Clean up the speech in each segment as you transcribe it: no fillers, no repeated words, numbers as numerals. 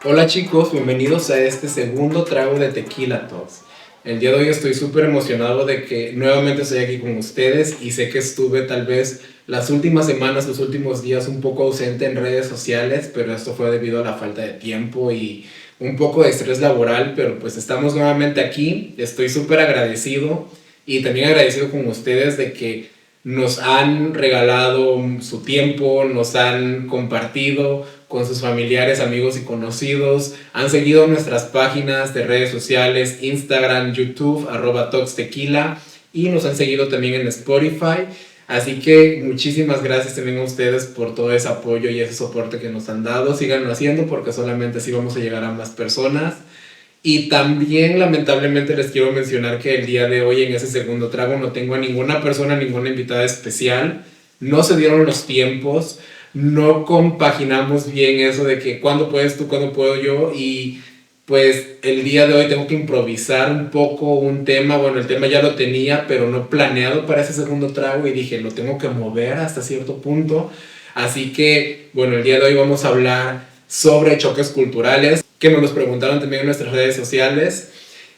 Hola chicos, bienvenidos a este segundo trago de Tequila Talks. El día de hoy estoy súper emocionado de que nuevamente estoy aquí con ustedes y sé que estuve tal vez las últimas semanas, los últimos días un poco ausente en redes sociales, pero esto fue debido a la falta de tiempo y un poco de estrés laboral, pero pues estamos nuevamente aquí. Estoy súper agradecido y también agradecido con ustedes de que nos han regalado su tiempo, nos han compartido con sus familiares, amigos y conocidos. Han seguido nuestras páginas de redes sociales, Instagram, YouTube, @toxtequila, y nos han seguido también en Spotify. Así que muchísimas gracias también a ustedes por todo ese apoyo y ese soporte que nos han dado. Síganlo haciendo porque solamente así vamos a llegar a más personas. Y también lamentablemente les quiero mencionar que el día de hoy en ese segundo trago no tengo a ninguna persona, ninguna invitada especial. No se dieron los tiempos, no compaginamos bien eso de que cuándo puedes tú, cuándo puedo yo. Y pues el día de hoy tengo que improvisar un poco un tema. Bueno, el tema ya lo tenía, pero no planeado para ese segundo trago y dije, lo tengo que mover hasta cierto punto. Así que, bueno, el día de hoy vamos a hablar sobre choques culturales, que nos los preguntaron también en nuestras redes sociales.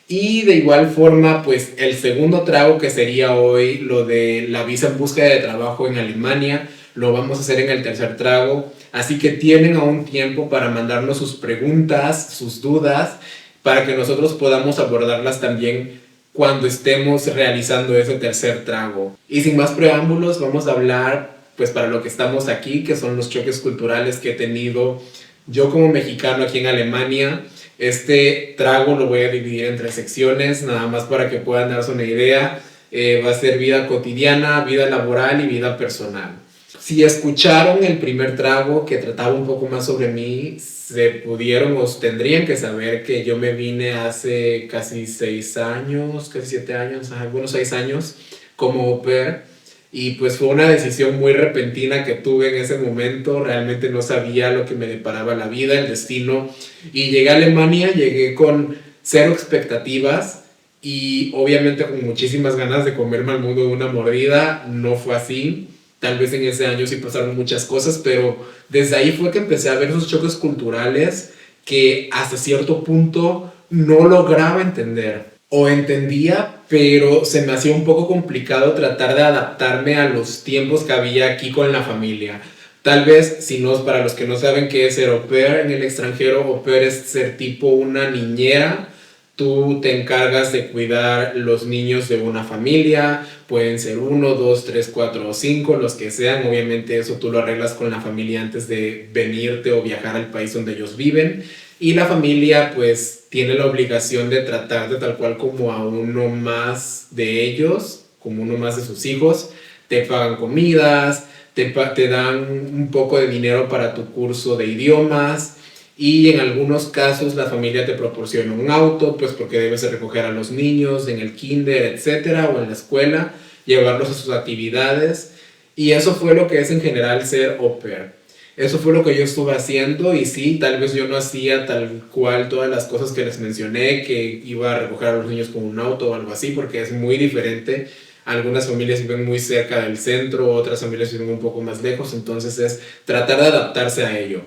Y de igual forma, pues el segundo trago, que sería hoy lo de la visa en búsqueda de trabajo en Alemania, lo vamos a hacer en el tercer trago. Así que tienen aún tiempo para mandarnos sus preguntas, sus dudas, para que nosotros podamos abordarlas también cuando estemos realizando ese tercer trago. Y sin más preámbulos, vamos a hablar, pues para lo que estamos aquí, que son los choques culturales que he tenido yo como mexicano aquí en Alemania. Este trago lo voy a dividir en tres secciones, nada más para que puedan darse una idea. Va a ser vida cotidiana, vida laboral y vida personal. Si escucharon el primer trago que trataba un poco más sobre mí, se pudieron o tendrían que saber que yo me vine hace casi 6 años, casi 7 años, algunos 6 años, como au pair. Y pues fue una decisión muy repentina que tuve en ese momento. Realmente no sabía lo que me deparaba la vida, el destino. Y llegué a Alemania, llegué con cero expectativas y obviamente con muchísimas ganas de comerme al mundo de una mordida. No fue así. Tal vez en ese año sí pasaron muchas cosas, pero desde ahí fue que empecé a ver esos choques culturales que hasta cierto punto no lograba entender. O entendía, pero se me hacía un poco complicado tratar de adaptarme a los tiempos que había aquí con la familia. Tal vez, si no, para los que no saben qué es ser au pair en el extranjero, au pair es ser tipo una niñera. Tú te encargas de cuidar los niños de una familia, pueden ser uno, dos, tres, cuatro o cinco, los que sean. Obviamente eso tú lo arreglas con la familia antes de venirte o viajar al país donde ellos viven. Y la familia pues tiene la obligación de tratarte tal cual como a uno más de ellos, como uno más de sus hijos. Te pagan comidas, te dan un poco de dinero para tu curso de idiomas, y en algunos casos la familia te proporciona un auto, pues porque debes de recoger a los niños en el kinder, etcétera, o en la escuela, llevarlos a sus actividades. Y eso fue lo que es en general ser au pair. Eso fue lo que yo estuve haciendo. Y sí, tal vez yo no hacía tal cual todas las cosas que les mencioné, que iba a recoger a los niños con un auto o algo así, porque es muy diferente. Algunas familias viven muy cerca del centro, otras familias viven un poco más lejos, entonces es tratar de adaptarse a ello.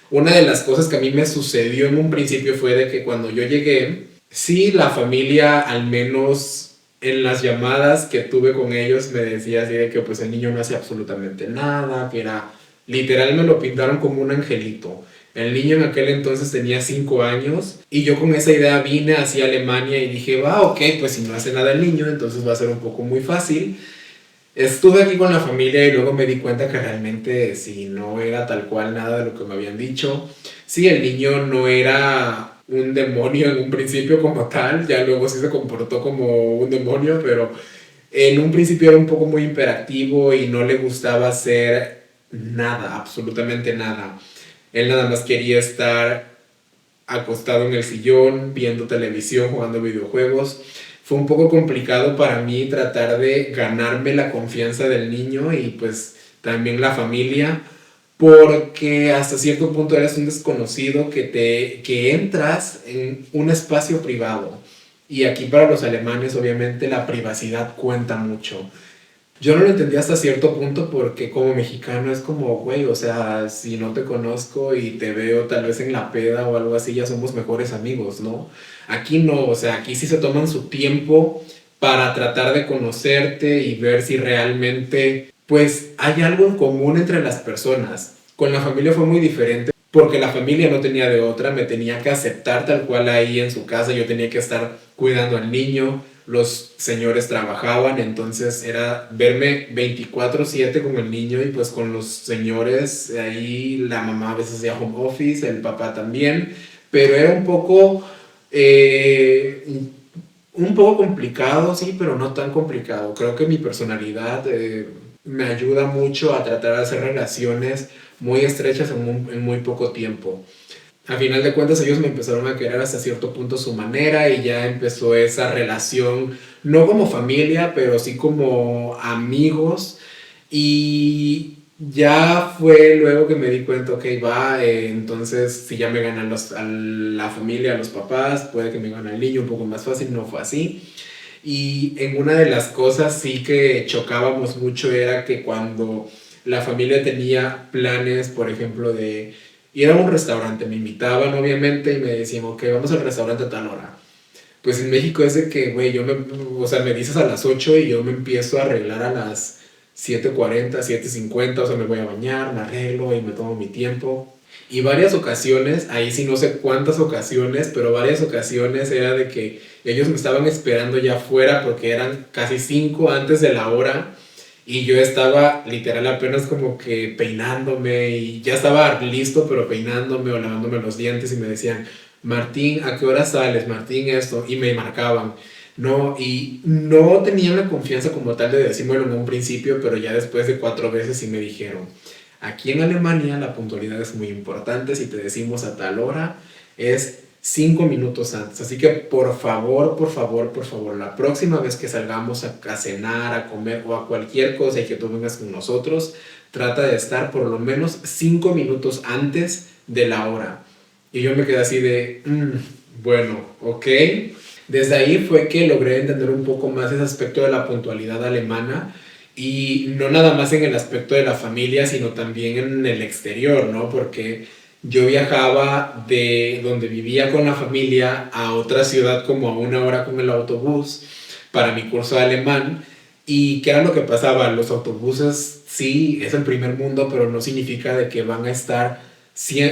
Una de las cosas que a mí me sucedió en un principio fue de que cuando yo llegué, sí, la familia, al menos en las llamadas que tuve con ellos, me decía así de que pues el niño no hace absolutamente nada, que era, literal me lo pintaron como un angelito. El niño en aquel entonces tenía 5 años y yo con esa idea vine hacia Alemania y dije, va, ok, pues si no hace nada el niño, entonces va a ser un poco muy fácil. Estuve aquí con la familia y luego me di cuenta que realmente si no era tal cual nada de lo que me habían dicho. Sí, el niño no era un demonio en un principio como tal, ya luego sí se comportó como un demonio, pero en un principio era un poco muy hiperactivo y no le gustaba hacer nada, absolutamente nada. Él nada más quería estar acostado en el sillón, viendo televisión, jugando videojuegos. Fue un poco complicado para mí tratar de ganarme la confianza del niño y pues también la familia, porque hasta cierto punto eres un desconocido que entras en un espacio privado. Y aquí para los alemanes obviamente la privacidad cuenta mucho. Yo no lo entendí hasta cierto punto porque como mexicano es como, güey, o sea, si no te conozco y te veo tal vez en la peda o algo así, ya somos mejores amigos, ¿no? Aquí no, o sea, aquí sí se toman su tiempo para tratar de conocerte y ver si realmente, pues, hay algo en común entre las personas. Con la familia fue muy diferente porque la familia no tenía de otra, me tenía que aceptar tal cual ahí en su casa, yo tenía que estar cuidando al niño, los señores trabajaban, entonces era verme 24/7 con el niño y pues con los señores, ahí la mamá a veces hacía home office, el papá también, pero era un poco complicado, sí, pero no tan complicado. Creo que mi personalidad me ayuda mucho a tratar de hacer relaciones muy estrechas en muy poco tiempo. A final de cuentas ellos me empezaron a querer hasta cierto punto a su manera y ya empezó esa relación, no como familia, pero sí como amigos. Y ya fue luego que me di cuenta, ok, va, entonces si ya me ganan a la familia, a los papás, puede que me gane el niño un poco más fácil, no fue así. Y en una de las cosas sí que chocábamos mucho era que cuando la familia tenía planes, por ejemplo, de ir a un restaurante, me invitaban obviamente y me decían, ok, vamos al restaurante a tal hora. Pues en México es de que, güey, o sea, me dices a las 8 y yo me empiezo a arreglar a las 7:40, 7:50, o sea, me voy a bañar, me arreglo y me tomo mi tiempo. Y varias ocasiones, ahí sí no sé cuántas ocasiones, pero varias ocasiones era de que ellos me estaban esperando ya afuera porque eran casi 5 antes de la hora y yo estaba literal apenas como que peinándome y ya estaba listo, pero peinándome o lavándome los dientes y me decían, Martín, ¿a qué hora sales? Martín, esto, y me marcaban. No, y no tenían la confianza como tal de decírmelo en un principio, pero ya después de 4 veces sí me dijeron, aquí en Alemania la puntualidad es muy importante, si te decimos a tal hora es 5 minutos antes. Así que por favor, por favor, por favor, la próxima vez que salgamos a cenar, a comer o a cualquier cosa y que tú vengas con nosotros, trata de estar por lo menos 5 minutos antes de la hora. Y yo me quedé así de, bueno, ok. Desde ahí fue que logré entender un poco más ese aspecto de la puntualidad alemana y no nada más en el aspecto de la familia, sino también en el exterior, ¿no? Porque yo viajaba de donde vivía con la familia a otra ciudad como a 1 hora con el autobús para mi curso de alemán. ¿Y qué era lo que pasaba? Los autobuses sí es el primer mundo, pero no significa de que van a estar,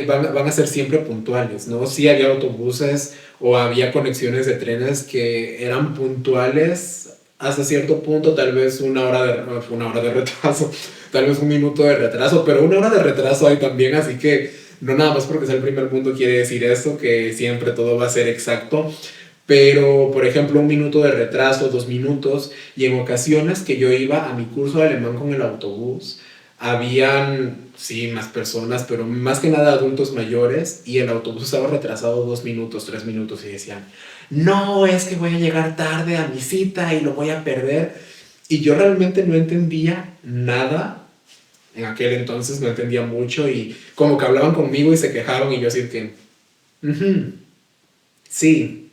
van a ser siempre puntuales, ¿no? Sí había autobuses o había conexiones de trenes que eran puntuales hasta cierto punto, tal vez 1 hora de retraso, tal vez 1 minuto de retraso, pero 1 hora de retraso hay también, así que no nada más porque sea el primer mundo quiere decir eso, que siempre todo va a ser exacto, pero por ejemplo 1 minuto de retraso, 2 minutos, y en ocasiones que yo iba a mi curso de alemán con el autobús, habían, sí, más personas, pero más que nada adultos mayores, y el autobús estaba retrasado 2 minutos, 3 minutos, y decían, no, es que voy a llegar tarde a mi cita y lo voy a perder. Y yo realmente no entendía nada. En aquel entonces no entendía mucho y como que hablaban conmigo y se quejaron y yo así que, "Ujú, sí,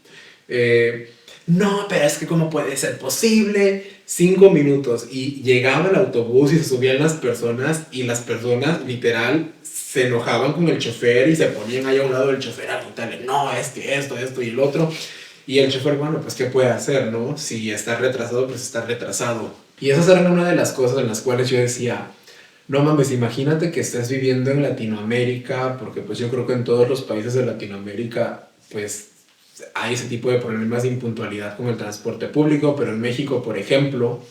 no, pero es que cómo puede ser posible, 5 minutos y llegaba el autobús y se subían las personas literal se enojaban con el chofer y se ponían ahí a un lado del chofer a gritarle, no, es que esto y el otro. Y el chofer, bueno, pues ¿qué puede hacer, no? Si está retrasado, pues está retrasado. Y esas eran una de las cosas en las cuales yo decía, no mames, imagínate que estés viviendo en Latinoamérica, porque pues yo creo que en todos los países de Latinoamérica, pues hay ese tipo de problemas de impuntualidad con el transporte público, pero en México, por ejemplo,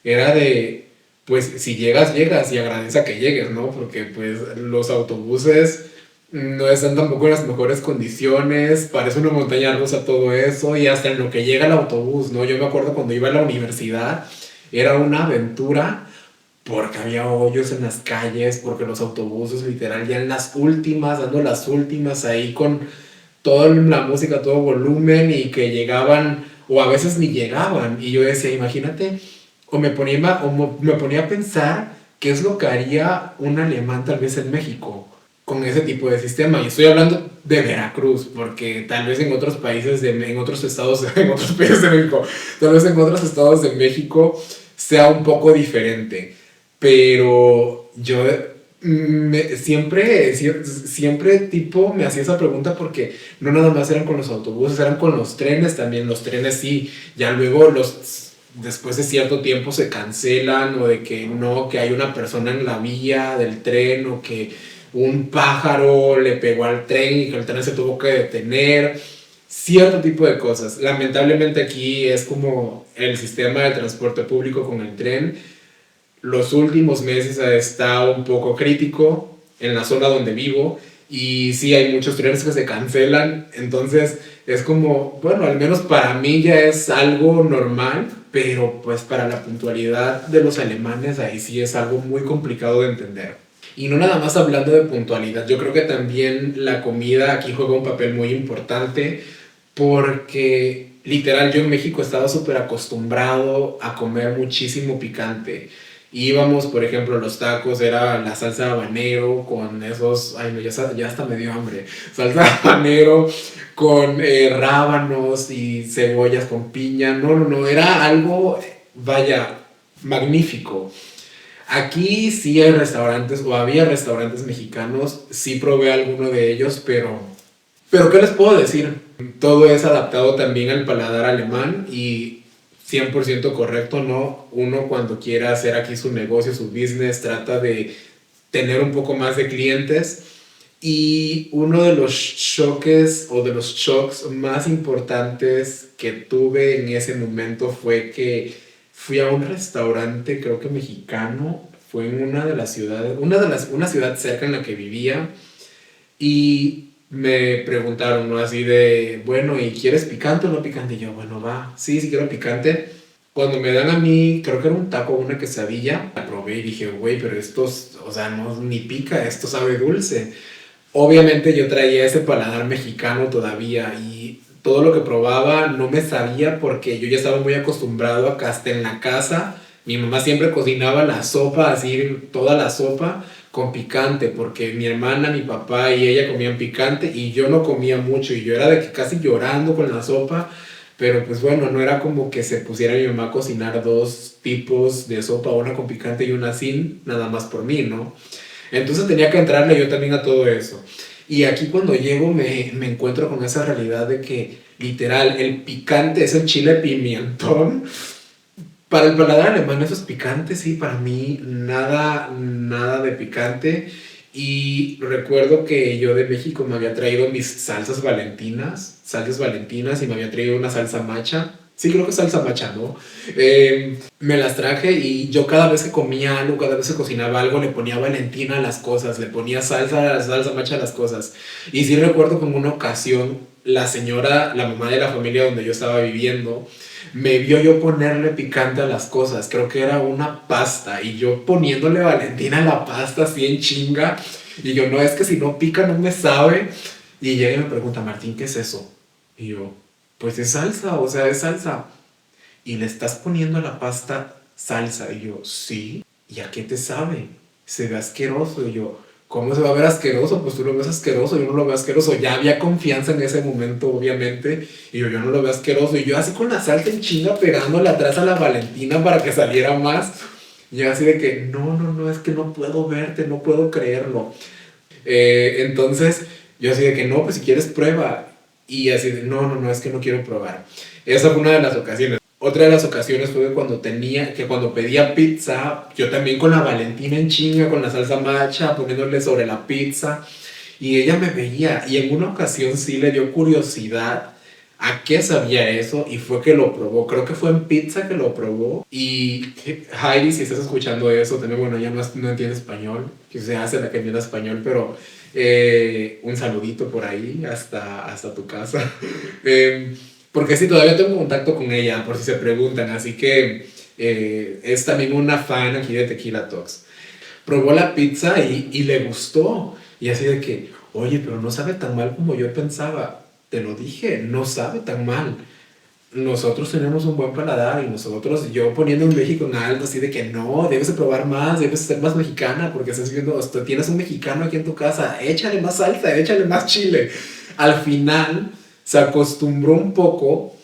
era de, pues si llegas, llegas y agradece a que llegues, ¿no? Porque pues los autobuses no están tampoco en las mejores condiciones, parece una montaña rusa todo eso, y hasta en lo que llega el autobús, ¿no? Yo me acuerdo cuando iba a la universidad, era una aventura porque había hoyos en las calles, porque los autobuses literal ya en las últimas, dando las últimas ahí con toda la música, todo volumen y que llegaban o a veces ni llegaban y yo decía, imagínate, o me ponía a pensar qué es lo que haría un alemán tal vez en México con ese tipo de sistema y estoy hablando de Veracruz porque tal vez en otros países, en otros estados, en otros países de México, tal vez en otros estados de México sea un poco diferente. Pero yo siempre tipo me hacía esa pregunta porque no nada más eran con los autobuses, eran con los trenes también. Los trenes sí, ya luego después de cierto tiempo se cancelan o de que no, que hay una persona en la vía del tren o que un pájaro le pegó al tren y que el tren se tuvo que detener, cierto tipo de cosas. Lamentablemente aquí es como el sistema de transporte público con el tren. Los últimos meses ha estado un poco crítico en la zona donde vivo y sí hay muchos trenes que se cancelan, entonces es como, bueno, al menos para mí ya es algo normal, pero pues para la puntualidad de los alemanes ahí sí es algo muy complicado de entender. Y no nada más hablando de puntualidad, yo creo que también la comida aquí juega un papel muy importante porque literal yo en México estaba súper acostumbrado a comer muchísimo picante. Íbamos, por ejemplo, los tacos, era la salsa de habanero con esos, ay no, ya hasta me dio hambre, salsa de habanero con rábanos y cebollas con piña, no, no, no, era algo, vaya, magnífico. Aquí sí hay restaurantes, o había restaurantes mexicanos, sí probé alguno de ellos, pero ¿qué les puedo decir? Todo es adaptado también al paladar alemán y 100% correcto, ¿no? Uno cuando quiera hacer aquí su negocio, su business, trata de tener un poco más de clientes. Y uno de los choques o de los shocks más importantes que tuve en ese momento fue que fui a un restaurante, creo que mexicano, fue en una de las ciudades, una ciudad cerca en la que vivía, y me preguntaron, ¿no? Así de, bueno, ¿y quieres picante o no picante? Y yo, bueno, va, sí, sí quiero picante. Cuando me dan a mí, creo que era un taco o una quesadilla, la probé y dije, güey, pero esto, o sea, no, ni pica, esto sabe dulce. Obviamente yo traía ese paladar mexicano todavía y todo lo que probaba no me sabía porque yo ya estaba muy acostumbrado a que hasta en la casa mi mamá siempre cocinaba la sopa, así toda la sopa con picante, porque mi hermana, mi papá y ella comían picante y yo no comía mucho y yo era de que casi llorando con la sopa, pero pues bueno, no era como que se pusiera mi mamá a cocinar dos tipos de sopa, una con picante y una sin, nada más por mí, ¿no? Entonces tenía que entrarle yo también a todo eso. Y aquí cuando llego me encuentro con esa realidad de que literal el picante es el chile pimientón. Para el paladar alemán eso es picante, sí, para mí nada, nada de picante. Y recuerdo que yo de México me había traído mis salsas valentinas y me había traído una salsa macha. Sí, creo que es salsa macha, ¿no? Me las traje y yo cada vez que comía algo, cada vez que cocinaba algo, le ponía Valentina a las cosas, le ponía salsa macha a las cosas. Y sí recuerdo que en una ocasión la señora, la mamá de la familia donde yo estaba viviendo, me vio yo ponerle picante a las cosas, creo que era una pasta, y yo poniéndole Valentina a la pasta así en chinga, y yo, no, es que si no pica no me sabe, y llega y me pregunta, Martín, ¿qué es eso? Y yo, pues es salsa, o sea, es salsa, y le estás poniendo a la pasta salsa, y yo, sí, ¿y a qué te sabe? Se ve asqueroso, y yo, ¿cómo se va a ver asqueroso? Pues tú lo ves asqueroso, yo no lo veo asqueroso. Ya había confianza en ese momento, obviamente, y yo no lo veo asqueroso. Y yo así con la salsa en chinga pegándole atrás a la Valentina para que saliera más. Y yo así de que, no, no, no, es que no puedo verte, no puedo creerlo. Entonces, yo así de que, no, pues si quieres prueba. Y así de, no, no, no, es que no quiero probar. Esa fue una de las ocasiones. Otra de las ocasiones fue cuando pedía pizza, yo también con la Valentina en chinga, con la salsa macha, poniéndole sobre la pizza, y ella me veía, y en una ocasión sí le dio curiosidad a qué sabía eso, y fue que lo probó, creo que fue en pizza que lo probó, y Heidi, si estás escuchando eso, también, bueno, ella no entiende español, que se hace la que entiende español, pero un saludito por ahí, hasta tu casa. Porque sí, todavía tengo contacto con ella, por si se preguntan, así que es también una fan aquí de Tequila Talks. Probó la pizza y le gustó, y así de que, oye, pero no sabe tan mal como yo pensaba. Te lo dije, no sabe tan mal. Nosotros tenemos un buen paladar y nosotros, yo poniendo un México en alto, así de que no, debes de probar más, debes ser más mexicana, porque estás viendo, tienes un mexicano aquí en tu casa, échale más salsa, échale más chile. Al final se acostumbró un poco.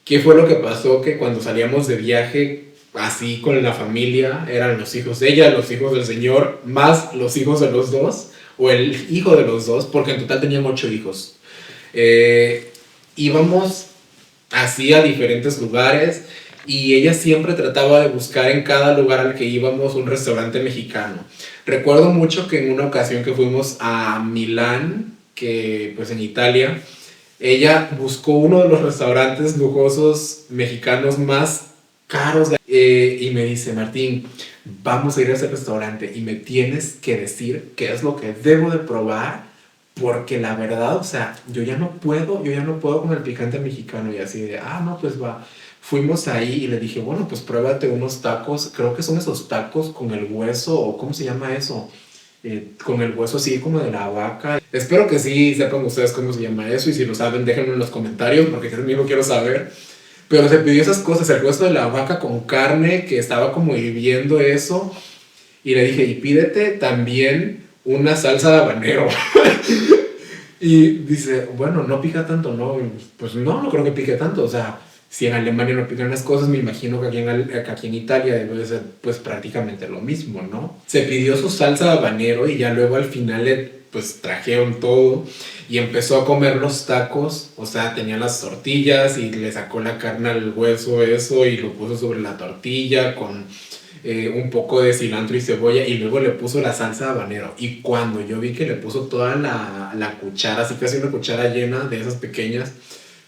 ¿Qué fue lo que pasó? Que cuando salíamos de viaje, así con la familia, eran los hijos de ella, los hijos del señor, más los hijos de los dos, o el hijo de los dos, porque en total tenían 8 hijos. Íbamos así a diferentes lugares y ella siempre trataba de buscar en cada lugar al que íbamos un restaurante mexicano. Recuerdo mucho que en una ocasión que fuimos a Milán, que pues en Italia, ella buscó uno de los restaurantes lujosos mexicanos más caros y me dice, Martín, vamos a ir a ese restaurante y me tienes que decir qué es lo que debo de probar porque la verdad, o sea, yo ya no puedo con el picante mexicano y así de, no, pues va. Fuimos ahí y le dije, bueno, pues pruébate unos tacos, creo que son esos tacos con el hueso, o ¿cómo se llama eso? Con el hueso así como de la vaca. Espero que sí sepan ustedes cómo se llama eso y si lo saben déjenlo en los comentarios porque yo también lo quiero saber. Pero se pidió esas cosas, el hueso de la vaca con carne que estaba como hirviendo eso y le dije, y pídete también una salsa de habanero. Y dice, bueno, no pica tanto, ¿no? Pues no, no creo que pique tanto, o sea, si en Alemania no pican las cosas, me imagino que aquí en Italia debe ser pues prácticamente lo mismo, ¿no? Se pidió su salsa de habanero y ya luego al final pues trajeron todo y empezó a comer los tacos, o sea, tenía las tortillas y le sacó la carne al hueso eso y lo puso sobre la tortilla con un poco de cilantro y cebolla y luego le puso la salsa de habanero y cuando yo vi que le puso toda la cuchara, así casi una cuchara llena de esas pequeñas,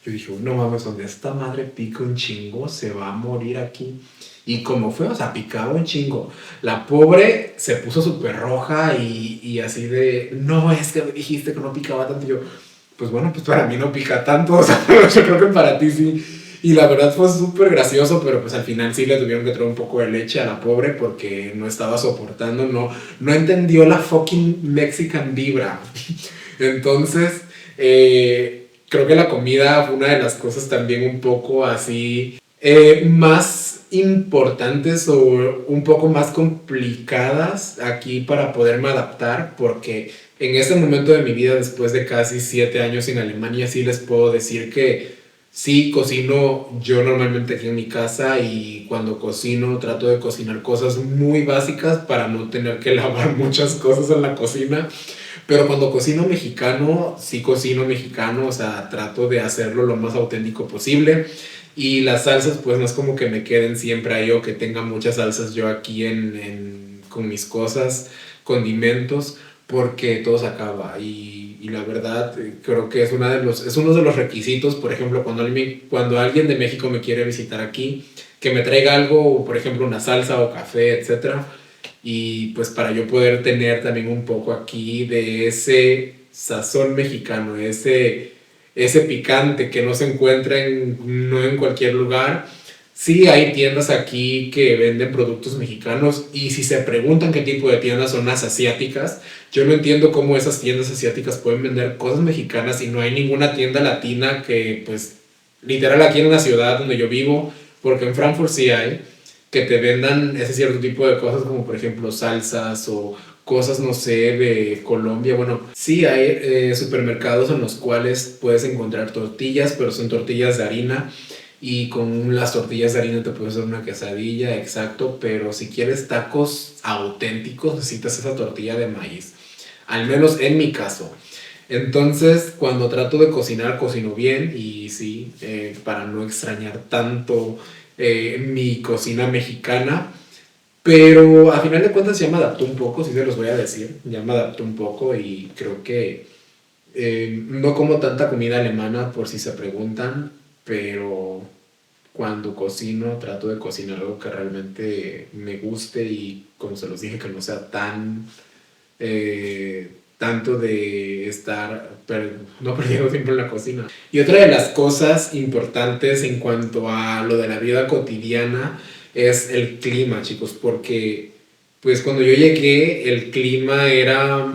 yo dije, no mames, donde esta madre pica un chingo, se va a morir aquí. Y como fue, o sea, picaba un chingo. La pobre se puso súper roja y así de, no, es que me dijiste que no picaba tanto. Y yo, pues bueno, pues para mí no pica tanto, o sea, pero yo creo que para ti sí. Y la verdad fue súper gracioso, pero pues al final sí le tuvieron que traer un poco de leche a la pobre porque no estaba soportando, no entendió la fucking Mexican vibra. Entonces, creo que la comida fue una de las cosas también un poco así más importantes o un poco más complicadas aquí para poderme adaptar porque en este momento de mi vida después de casi 7 años en Alemania sí les puedo decir que sí cocino yo normalmente aquí en mi casa y cuando cocino trato de cocinar cosas muy básicas para no tener que lavar muchas cosas en la cocina. Pero cuando cocino mexicano, sí cocino mexicano, o sea, trato de hacerlo lo más auténtico posible. Y las salsas, pues no es como que me queden siempre ahí o que tenga muchas salsas yo aquí con mis cosas, condimentos, porque todo se acaba. Y la verdad, creo que es uno de los requisitos, por ejemplo, cuando alguien de México me quiere visitar aquí, que me traiga algo, por ejemplo, una salsa o café, etcétera y pues para yo poder tener también un poco aquí de ese sazón mexicano, ese picante que no se encuentra no en cualquier lugar. Sí hay tiendas aquí que venden productos mexicanos y si se preguntan qué tipo de tiendas son las asiáticas, yo no entiendo cómo esas tiendas asiáticas pueden vender cosas mexicanas y no hay ninguna tienda latina que pues literal aquí en la ciudad donde yo vivo, porque en Frankfurt sí hay, que te vendan ese cierto tipo de cosas como por ejemplo salsas o cosas, no sé, de Colombia. Bueno, sí hay supermercados en los cuales puedes encontrar tortillas, pero son tortillas de harina y con las tortillas de harina te puedes hacer una quesadilla, exacto, pero si quieres tacos auténticos necesitas esa tortilla de maíz, al menos en mi caso. Entonces, cuando trato de cocinar, cocino bien y sí, para no extrañar tanto mi cocina mexicana. Pero a final de cuentas ya me adaptó un poco, sí se los voy a decir. Ya me adaptó un poco y creo que no como tanta comida alemana por si se preguntan, pero cuando cocino trato de cocinar algo que realmente me guste y como se los dije que no sea tanto de estar no perdiendo tiempo en la cocina. Y otra de las cosas importantes en cuanto a lo de la vida cotidiana es el clima, chicos, porque pues cuando yo llegué el clima era,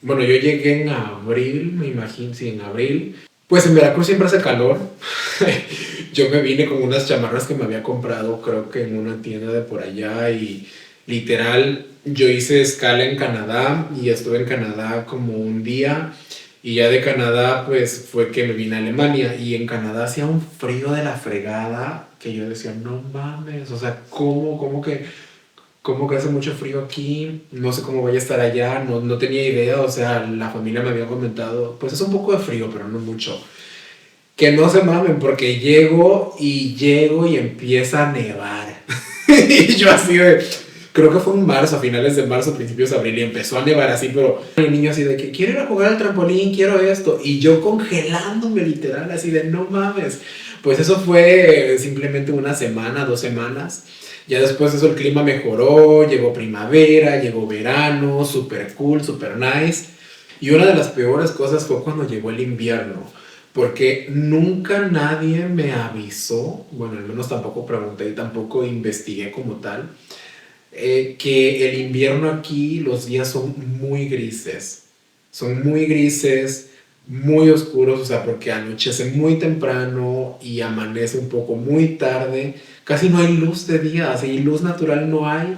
bueno, yo llegué en abril, me imagino, sí, en abril. Pues en Veracruz siempre hace calor. Yo me vine con unas chamarras que me había comprado, creo que en una tienda de por allá y literal yo hice escala en Canadá y estuve en Canadá como un día Y ya de Canadá, pues fue que me vine a Alemania. Y en Canadá hacía un frío de la fregada que yo decía, no mames, o sea, ¿cómo que hace mucho frío aquí? No sé cómo vaya a estar allá, no tenía idea, o sea, la familia me había comentado, pues es un poco de frío, pero no mucho. Que no se mamen, porque llego y empieza a nevar. Y yo así de, creo que fue en marzo, a finales de marzo, principios de abril, y empezó a nevar así, pero el niño así de que quiero ir a jugar al trampolín, quiero esto, y yo congelándome literal, así de no mames. Pues eso fue simplemente una semana, 2 semanas. Ya después de eso el clima mejoró, llegó primavera, llegó verano, super cool, super nice. Y una de las peores cosas fue cuando llegó el invierno, porque nunca nadie me avisó, bueno, al menos tampoco pregunté y tampoco investigué como tal, que el invierno aquí los días son muy grises. Son muy grises, muy oscuros, o sea, porque anochece muy temprano y amanece un poco muy tarde. Casi no hay luz de día, así luz natural no hay.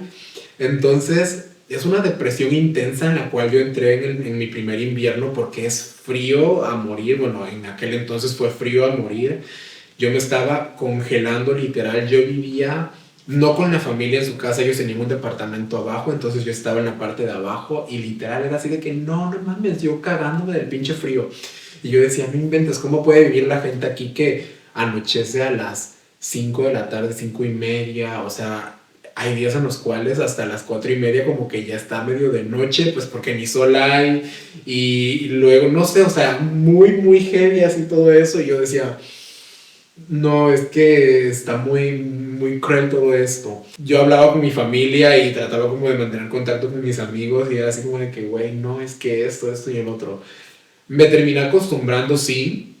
Entonces, es una depresión intensa en la cual yo entré en mi primer invierno porque es frío a morir. Bueno, en aquel entonces fue frío a morir. Yo me estaba congelando literal. Yo vivía no con la familia en su casa, ellos tenían un departamento abajo, entonces yo estaba en la parte de abajo y literal era así de que no mames, yo cagándome del pinche frío. Y yo decía, no inventes, ¿cómo puede vivir la gente aquí que anochece a las 5 de la tarde, 5:30? O sea, hay días en los cuales hasta las 4:30 como que ya está medio de noche, pues porque ni sol hay. Y luego, no sé, o sea, muy heavy así todo eso. Y yo decía, no, es que está muy cruel todo esto. Yo hablaba con mi familia y trataba como de mantener contacto con mis amigos y era así como de que, güey, no, es que esto y el otro. Me terminé acostumbrando, sí,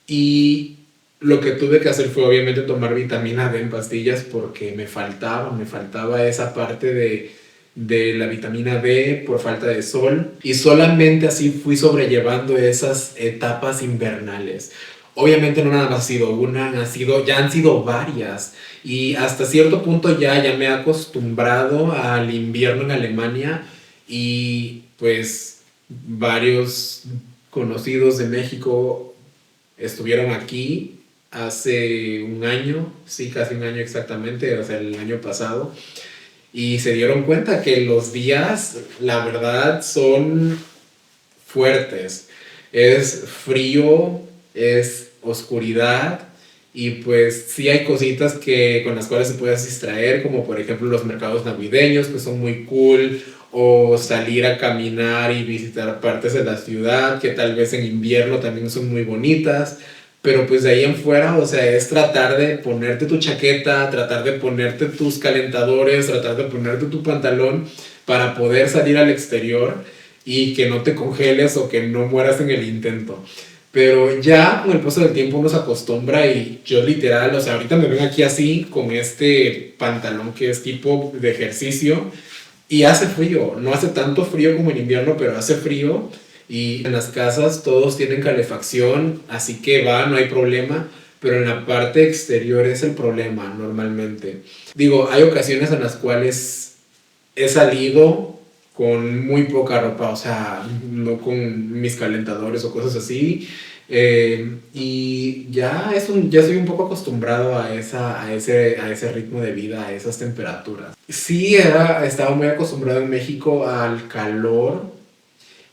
y lo que tuve que hacer fue obviamente tomar vitamina D en pastillas porque me faltaba esa parte de la vitamina D por falta de sol y solamente así fui sobrellevando esas etapas invernales. Obviamente no nada más ha sido una, ya han sido varias y hasta cierto punto ya me he acostumbrado al invierno en Alemania y pues varios conocidos de México estuvieron aquí hace un año, sí, casi un año exactamente, o sea, el año pasado, y se dieron cuenta que los días, la verdad, son fuertes. Es frío, es oscuridad, y pues sí hay cositas con las cuales se puedes distraer, como por ejemplo los mercados navideños, que son muy cool, o salir a caminar y visitar partes de la ciudad, que tal vez en invierno también son muy bonitas, pero pues de ahí en fuera, o sea, es tratar de ponerte tu chaqueta, tratar de ponerte tus calentadores, tratar de ponerte tu pantalón para poder salir al exterior y que no te congeles o que no mueras en el intento. Pero ya con el paso del tiempo uno se acostumbra y yo literal, o sea, ahorita me ven aquí así con este pantalón que es tipo de ejercicio y hace frío, no hace tanto frío como en invierno, pero hace frío y en las casas todos tienen calefacción, así que no hay problema, pero en la parte exterior es el problema normalmente. Digo, hay ocasiones en las cuales he salido con muy poca ropa, o sea, no con mis calentadores o cosas así. Y ya soy un poco acostumbrado a ese ritmo de vida, a esas temperaturas. Sí, estaba muy acostumbrado en México al calor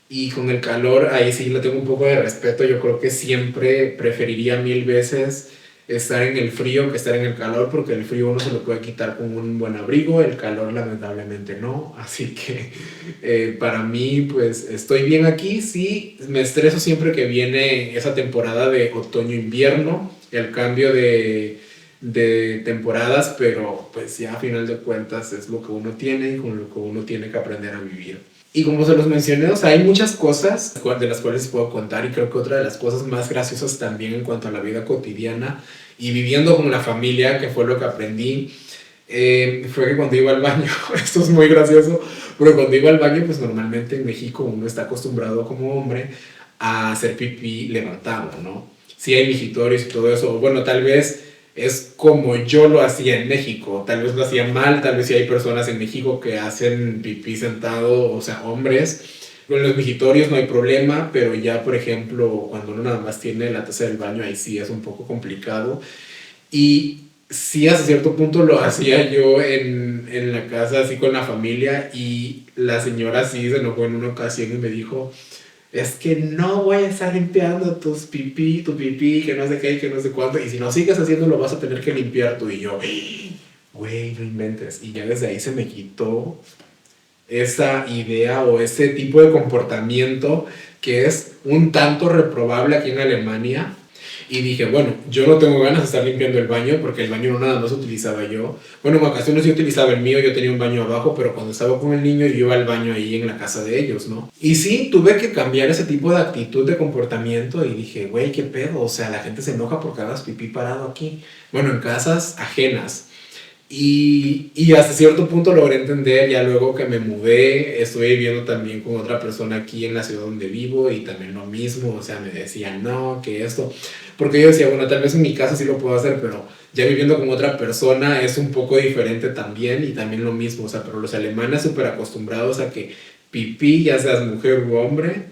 y con el calor ahí sí le tengo un poco de respeto. Yo creo que siempre preferiría mil veces estar en el frío que estar en el calor, porque el frío uno se lo puede quitar con un buen abrigo, el calor lamentablemente no. Así que para mí pues estoy bien aquí. Sí, me estreso siempre que viene esa temporada de otoño-invierno, el cambio de temporadas, pero pues ya a final de cuentas es lo que uno tiene y con lo que uno tiene que aprender a vivir. Y como se los mencioné, o sea, hay muchas cosas de las cuales puedo contar, y creo que otra de las cosas más graciosas también en cuanto a la vida cotidiana y viviendo con la familia, que fue lo que aprendí, fue que cuando iba al baño, esto es muy gracioso, pero cuando iba al baño, pues normalmente en México uno está acostumbrado como hombre a hacer pipí levantado, ¿no? Sí hay mijitorios y todo eso, bueno, tal vez es como yo lo hacía en México, tal vez lo hacía mal, tal vez sí hay personas en México que hacen pipí sentado, o sea, hombres, Con los migitorios no hay problema, pero ya, por ejemplo, cuando uno nada más tiene la taza del baño, ahí sí es un poco complicado. Y sí, hasta cierto punto lo hacía yo en la casa, así con la familia, y la señora sí se enojó en una ocasión y me dijo, es que no voy a estar limpiando tu pipí, que no sé qué, que no sé cuánto, y si no sigues haciéndolo vas a tener que limpiar tú. Y yo, güey, no inventes. Y ya desde ahí se me quitó esa idea o ese tipo de comportamiento que es un tanto reprobable aquí en Alemania. Y dije, bueno, yo no tengo ganas de estar limpiando el baño porque el baño no nada más utilizaba yo. Bueno, en ocasiones yo utilizaba el mío, yo tenía un baño abajo, pero cuando estaba con el niño yo iba al baño ahí en la casa de ellos, ¿no? Y sí, tuve que cambiar ese tipo de actitud, de comportamiento y dije, güey, ¿qué pedo? O sea, la gente se enoja porque hagas pipí parado aquí. Bueno, en casas ajenas. Y hasta cierto punto logré entender, ya luego que me mudé, estuve viviendo también con otra persona aquí en la ciudad donde vivo y también lo mismo, o sea, me decían, no, que esto, porque yo decía, bueno, tal vez en mi casa sí lo puedo hacer, pero ya viviendo con otra persona es un poco diferente también y también lo mismo, o sea, pero los alemanes súper acostumbrados a que pipí, ya seas mujer u hombre,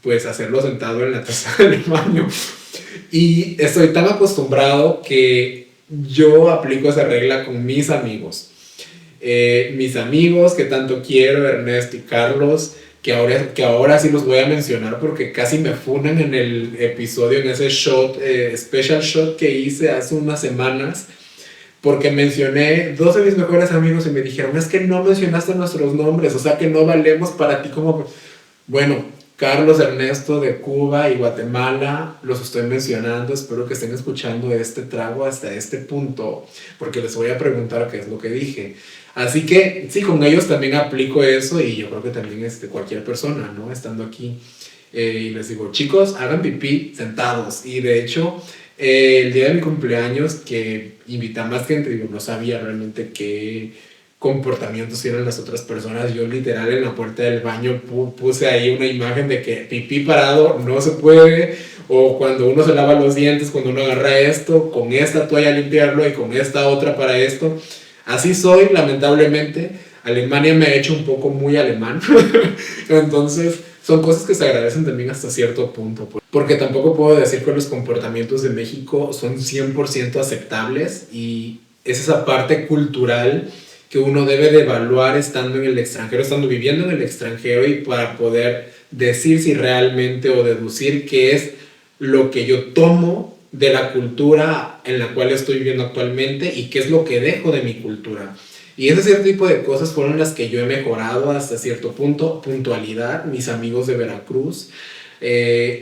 pues hacerlo sentado en la taza del baño. Y estoy tan acostumbrado que yo aplico esa regla con mis amigos. Mis amigos que tanto quiero, Ernesto y Carlos, que ahora sí los voy a mencionar porque casi me funan en el episodio, en ese shot, special shot que hice hace unas semanas, porque mencioné dos de mis mejores amigos y me dijeron, es que no mencionaste nuestros nombres, o sea que no valemos para ti como... Bueno, Carlos, Ernesto de Cuba y Guatemala, los estoy mencionando, espero que estén escuchando este trago hasta este punto, porque les voy a preguntar qué es lo que dije. Así que sí, con ellos también aplico eso y yo creo que también cualquier persona, ¿no? Estando aquí. Y les digo, chicos, hagan pipí sentados. Y de hecho, el día de mi cumpleaños, que invité a más gente, digo, no sabía realmente qué comportamientos tienen las otras personas. Yo literal en la puerta del baño puse ahí una imagen de que pipí parado no se puede, o cuando uno se lava los dientes, cuando uno agarra esto, con esta toalla a limpiarlo y con esta otra para esto. Así soy, lamentablemente. Alemania me ha hecho un poco muy alemán. Entonces, son cosas que se agradecen también hasta cierto punto. Porque tampoco puedo decir que los comportamientos de México son 100% aceptables y es esa parte cultural que uno debe de evaluar estando en el extranjero, estando viviendo en el extranjero y para poder decir si realmente o deducir qué es lo que yo tomo de la cultura en la cual estoy viviendo actualmente y qué es lo que dejo de mi cultura. Y ese cierto tipo de cosas fueron las que yo he mejorado hasta cierto punto. Puntualidad, mis amigos de Veracruz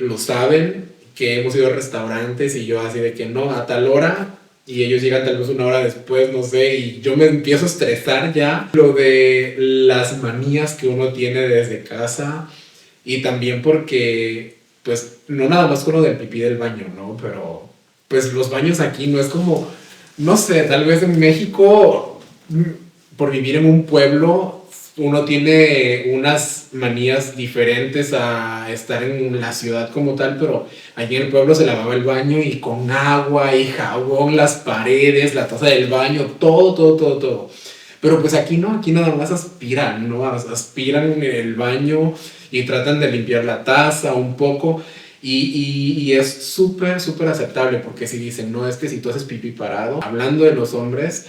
lo saben, que hemos ido a restaurantes y yo así de que no, a tal hora, y ellos llegan tal vez una hora después, no sé, y yo me empiezo a estresar ya. Lo de las manías que uno tiene desde casa y también porque, pues, no nada más con lo del pipí del baño, ¿no? Pero, pues, los baños aquí no es como, no sé, tal vez en México, por vivir en un pueblo, uno tiene unas manías diferentes a estar en la ciudad como tal, pero allí en el pueblo se lavaba el baño y con agua y jabón, las paredes, la taza del baño, todo, todo, todo, todo. Pero pues aquí no, aquí nada más aspiran, ¿no? Aspiran en el baño y tratan de limpiar la taza un poco. Y es súper, súper aceptable porque si dicen, no, es que si tú haces pipí parado, hablando de los hombres,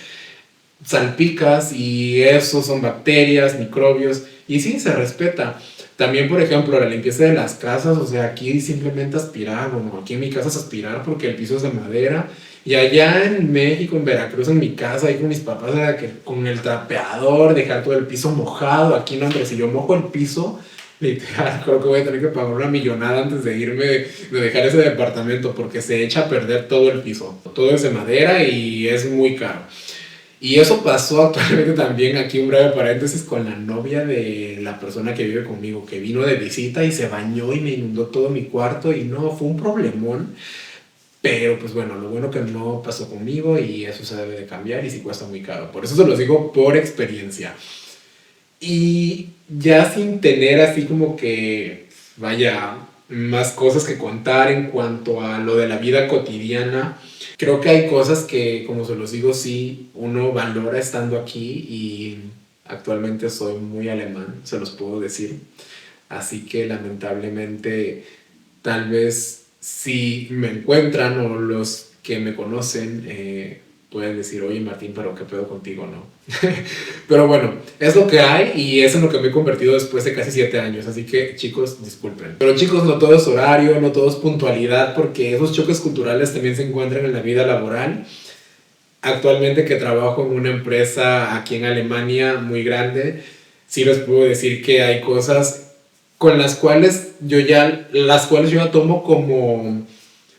salpicas y eso son bacterias, microbios, y sí, se respeta. También, por ejemplo, la limpieza de las casas, o sea, aquí simplemente aspirar, bueno, aquí en mi casa es aspirar porque el piso es de madera, y allá en México, en Veracruz, en mi casa, ahí con mis papás, era que con el trapeador, dejar todo el piso mojado. Aquí no, hombre, si yo mojo el piso, literal, creo que voy a tener que pagar una millonada antes de irme, de dejar ese departamento, porque se echa a perder todo el piso. Todo es de madera y es muy caro. Y eso pasó actualmente también, aquí un breve paréntesis, con la novia de la persona que vive conmigo, que vino de visita y se bañó y me inundó todo mi cuarto y no, fue un problemón. Pero pues bueno, lo bueno que no pasó conmigo y eso se debe de cambiar y sí cuesta muy caro. Por eso se los digo por experiencia. Y ya sin tener así como que, vaya, más cosas que contar en cuanto a lo de la vida cotidiana, creo que hay cosas que, como se los digo, sí, uno valora estando aquí y Actualmente soy muy alemán, se los puedo decir. Así que lamentablemente, tal vez si me encuentran o los que me conocen pueden decir, oye Martín, pero ¿qué pedo contigo, no? Pero bueno, es lo que hay y es en lo que me he convertido después de casi 7 años. Así que chicos, disculpen. Pero chicos, no todo es horario, no todo es puntualidad, porque esos choques culturales también se encuentran en la vida laboral. Actualmente que trabajo en una empresa aquí en Alemania muy grande, sí les puedo decir que hay cosas con las cuales yo ya tomo como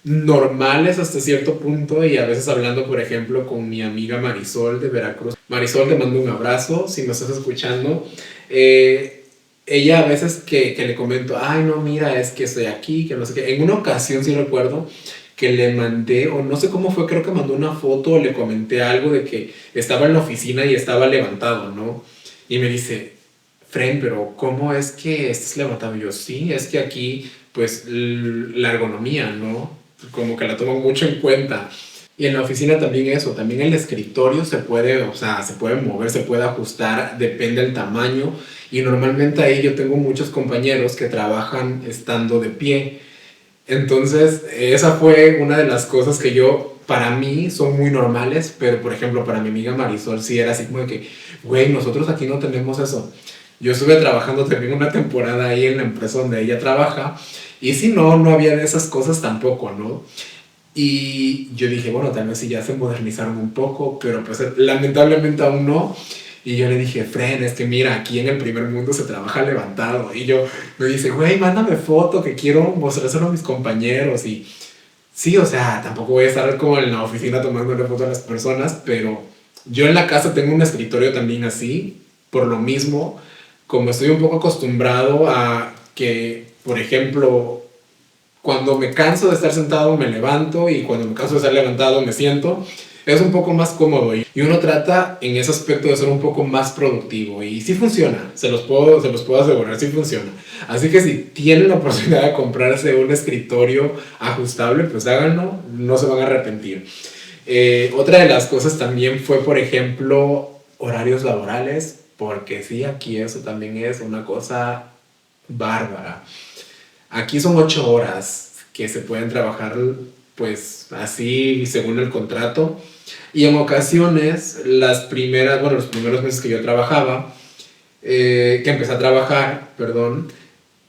normales hasta cierto punto y a veces hablando, por ejemplo, con mi amiga Marisol de Veracruz. Marisol, te mando un abrazo si me estás escuchando. Ella a veces que le comento, ay no, mira, es que estoy aquí, que no sé qué. En una ocasión sí recuerdo que le mandé, o no sé cómo fue, creo que mandó una foto o le comenté algo de que estaba en la oficina y estaba levantado, ¿no? Y me dice, Fren, pero ¿cómo es que estás levantado? Y yo, sí, es que aquí, pues, la ergonomía, ¿no? Como que la tomo mucho en cuenta. Y en la oficina también eso, también el escritorio se puede, o sea, se puede mover, se puede ajustar, depende del tamaño. Y normalmente ahí yo tengo muchos compañeros que trabajan estando de pie. Entonces, esa fue una de las cosas que yo, para mí, son muy normales, pero por ejemplo, para mi amiga Marisol sí era así como de que, güey, nosotros aquí no tenemos eso. Yo estuve trabajando también una temporada ahí en la empresa donde ella trabaja, y si no, no había de esas cosas tampoco, ¿no? Y yo dije, bueno, tal vez sí ya se modernizaron un poco, pero pues lamentablemente aún no. Y yo le dije, Fren, es que mira, aquí en el primer mundo se trabaja levantado. Y yo me dice, güey, mándame foto que quiero mostrárselo a mis compañeros. Y sí, o sea, tampoco voy a estar como en la oficina tomándole foto a las personas, pero yo en la casa tengo un escritorio también así, por lo mismo, como estoy un poco acostumbrado a que, por ejemplo, cuando me canso de estar sentado me levanto y cuando me canso de estar levantado me siento. Es un poco más cómodo y uno trata en ese aspecto de ser un poco más productivo y sí funciona, se los puedo asegurar, sí funciona. Así que si tienen la oportunidad de comprarse un escritorio ajustable, pues háganlo, no se van a arrepentir. Otra de las cosas también fue, por ejemplo, horarios laborales, porque sí, aquí eso también es una cosa bárbara. Aquí son 8 horas que se pueden trabajar pues así según el contrato. Y en ocasiones, los primeros meses que yo trabajaba, que empecé a trabajar, perdón,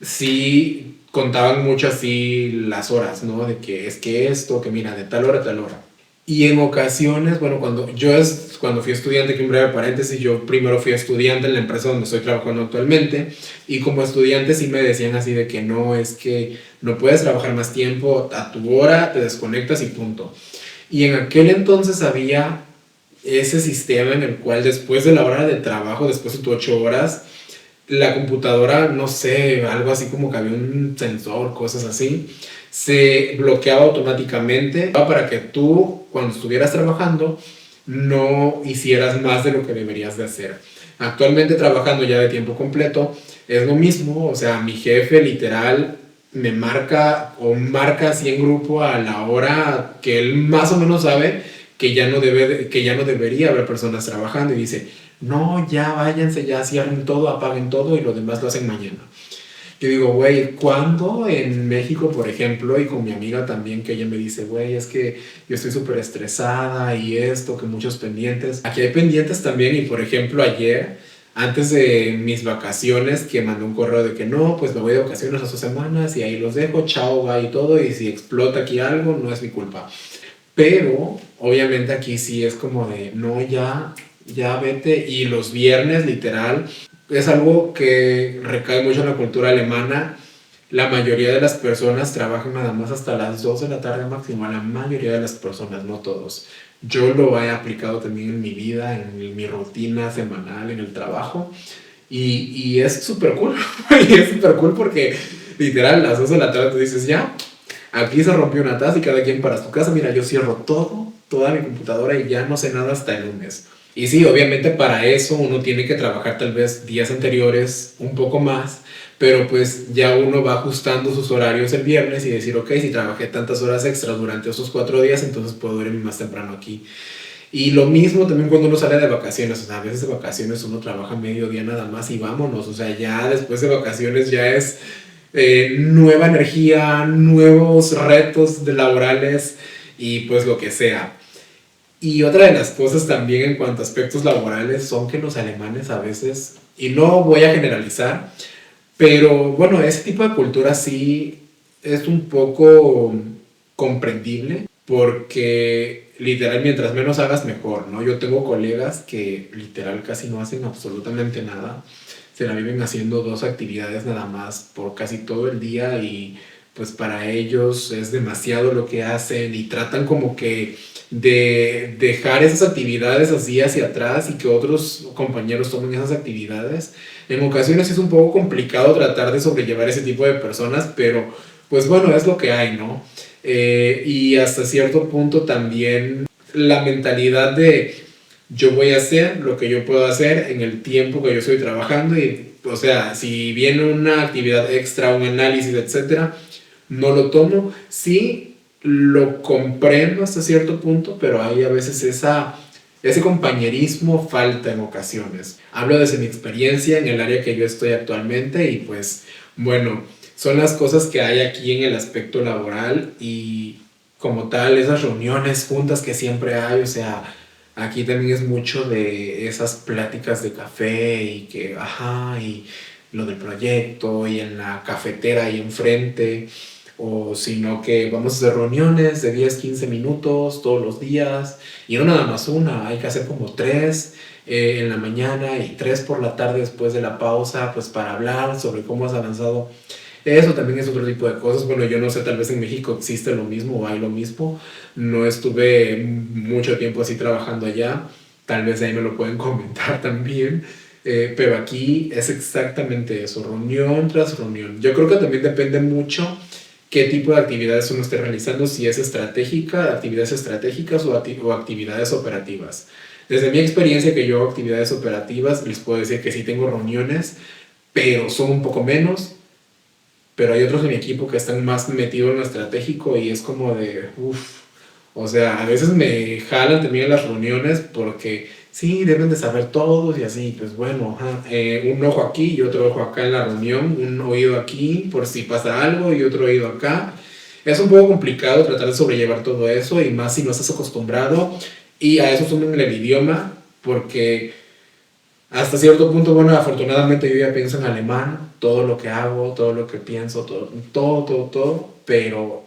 sí contaban mucho así las horas, ¿no? De que es que esto, que mira, de tal hora a tal hora. Y en ocasiones, bueno, cuando fui estudiante, que un breve paréntesis, yo primero fui estudiante en la empresa donde estoy trabajando actualmente, y como estudiante sí me decían así de que no, es que no puedes trabajar más tiempo, a tu hora te desconectas y punto. Y en aquel entonces había ese sistema en el cual después de la hora de trabajo, después de tus 8 horas, la computadora, no sé, algo así como que había un sensor, cosas así, se bloqueaba automáticamente para que tú, cuando estuvieras trabajando, no hicieras más de lo que deberías de hacer. Actualmente trabajando ya de tiempo completo, es lo mismo, o sea, mi jefe literal me marca o marca así en grupo a la hora que él más o menos sabe que que ya no debería haber personas trabajando y dice, no, ya váyanse, ya cierren todo, apaguen todo y lo demás lo hacen mañana. Yo digo, güey, ¿cuándo en México, por ejemplo, y con mi amiga también, que ella me dice, güey, es que yo estoy súper estresada y esto, que muchos pendientes? Aquí hay pendientes también y, por ejemplo, ayer, antes de mis vacaciones, que mandé un correo de que no, pues me voy de vacaciones a 2 semanas y ahí los dejo, chao, bye y todo, y si explota aquí algo, no es mi culpa. Pero, obviamente aquí sí es como de, no, ya vete. Y los viernes, literal, es algo que recae mucho en la cultura alemana. La mayoría de las personas trabajan nada más hasta las 2 de la tarde máximo. La mayoría de las personas, no todos. Yo lo he aplicado también en mi vida, en mi rutina semanal, en el trabajo. Y es súper cool. Y es súper cool porque literal a las 2 de la tarde tú dices, ya, aquí se rompió una taza y cada quien para su casa. Mira, yo cierro todo, toda mi computadora y ya no sé nada hasta el lunes. Y sí, obviamente para eso uno tiene que trabajar tal vez días anteriores un poco más, pero pues ya uno va ajustando sus horarios el viernes y decir, ok, si trabajé tantas horas extras durante esos 4 días, entonces puedo irme más temprano aquí. Y lo mismo también cuando uno sale de vacaciones, o sea, a veces de vacaciones uno trabaja medio día nada más y vámonos, o sea, ya después de vacaciones ya es nueva energía, nuevos retos laborales y pues lo que sea. Y otra de las cosas también en cuanto a aspectos laborales son que los alemanes a veces, y no voy a generalizar, pero bueno, ese tipo de cultura sí es un poco comprendible porque literal mientras menos hagas mejor, ¿no? Yo tengo colegas que literal casi no hacen absolutamente nada, se la viven haciendo dos actividades nada más por casi todo el día y pues para ellos es demasiado lo que hacen y tratan como que de dejar esas actividades así hacia atrás y que otros compañeros tomen esas actividades. En ocasiones es un poco complicado tratar de sobrellevar ese tipo de personas, pero pues bueno, es lo que hay, ¿no? Y hasta cierto punto también la mentalidad de yo voy a hacer lo que yo puedo hacer en el tiempo que yo estoy trabajando y, o sea, si viene una actividad extra, un análisis, etcétera, no lo tomo. Sí, lo comprendo hasta cierto punto, pero hay a veces ese compañerismo falta en ocasiones. Hablo desde mi experiencia en el área que yo estoy actualmente y pues bueno, son las cosas que hay aquí en el aspecto laboral y como tal esas reuniones juntas que siempre hay, o sea, aquí también es mucho de esas pláticas de café y que, ajá, y lo del proyecto y en la cafetera ahí enfrente o sino que vamos a hacer reuniones de 10 15 minutos todos los días, y no nada más una, hay que hacer como tres en la mañana y tres por la tarde después de la pausa, pues para hablar sobre cómo has avanzado. Eso también es otro tipo de cosas. Bueno, yo no sé, tal vez en México existe lo mismo o hay lo mismo. No estuve mucho tiempo así trabajando allá. Tal vez ahí me lo pueden comentar también. Pero aquí es exactamente eso, reunión tras reunión. Yo creo que también depende mucho qué tipo de actividades uno esté realizando, si es estratégica, actividades estratégicas o actividades operativas. Desde mi experiencia que yo hago actividades operativas, les puedo decir que sí tengo reuniones, pero son un poco menos, pero hay otros de mi equipo que están más metidos en lo estratégico y es como de, uff, o sea, a veces me jalan también en las reuniones porque sí, deben de saber todos y así, pues bueno, ajá, un ojo aquí y otro ojo acá en la reunión, un oído aquí por si pasa algo y otro oído acá. Es un poco complicado tratar de sobrellevar todo eso y más si no estás acostumbrado y a eso suman el idioma porque hasta cierto punto, bueno, afortunadamente yo ya pienso en alemán, todo lo que hago, todo lo que pienso, todo, pero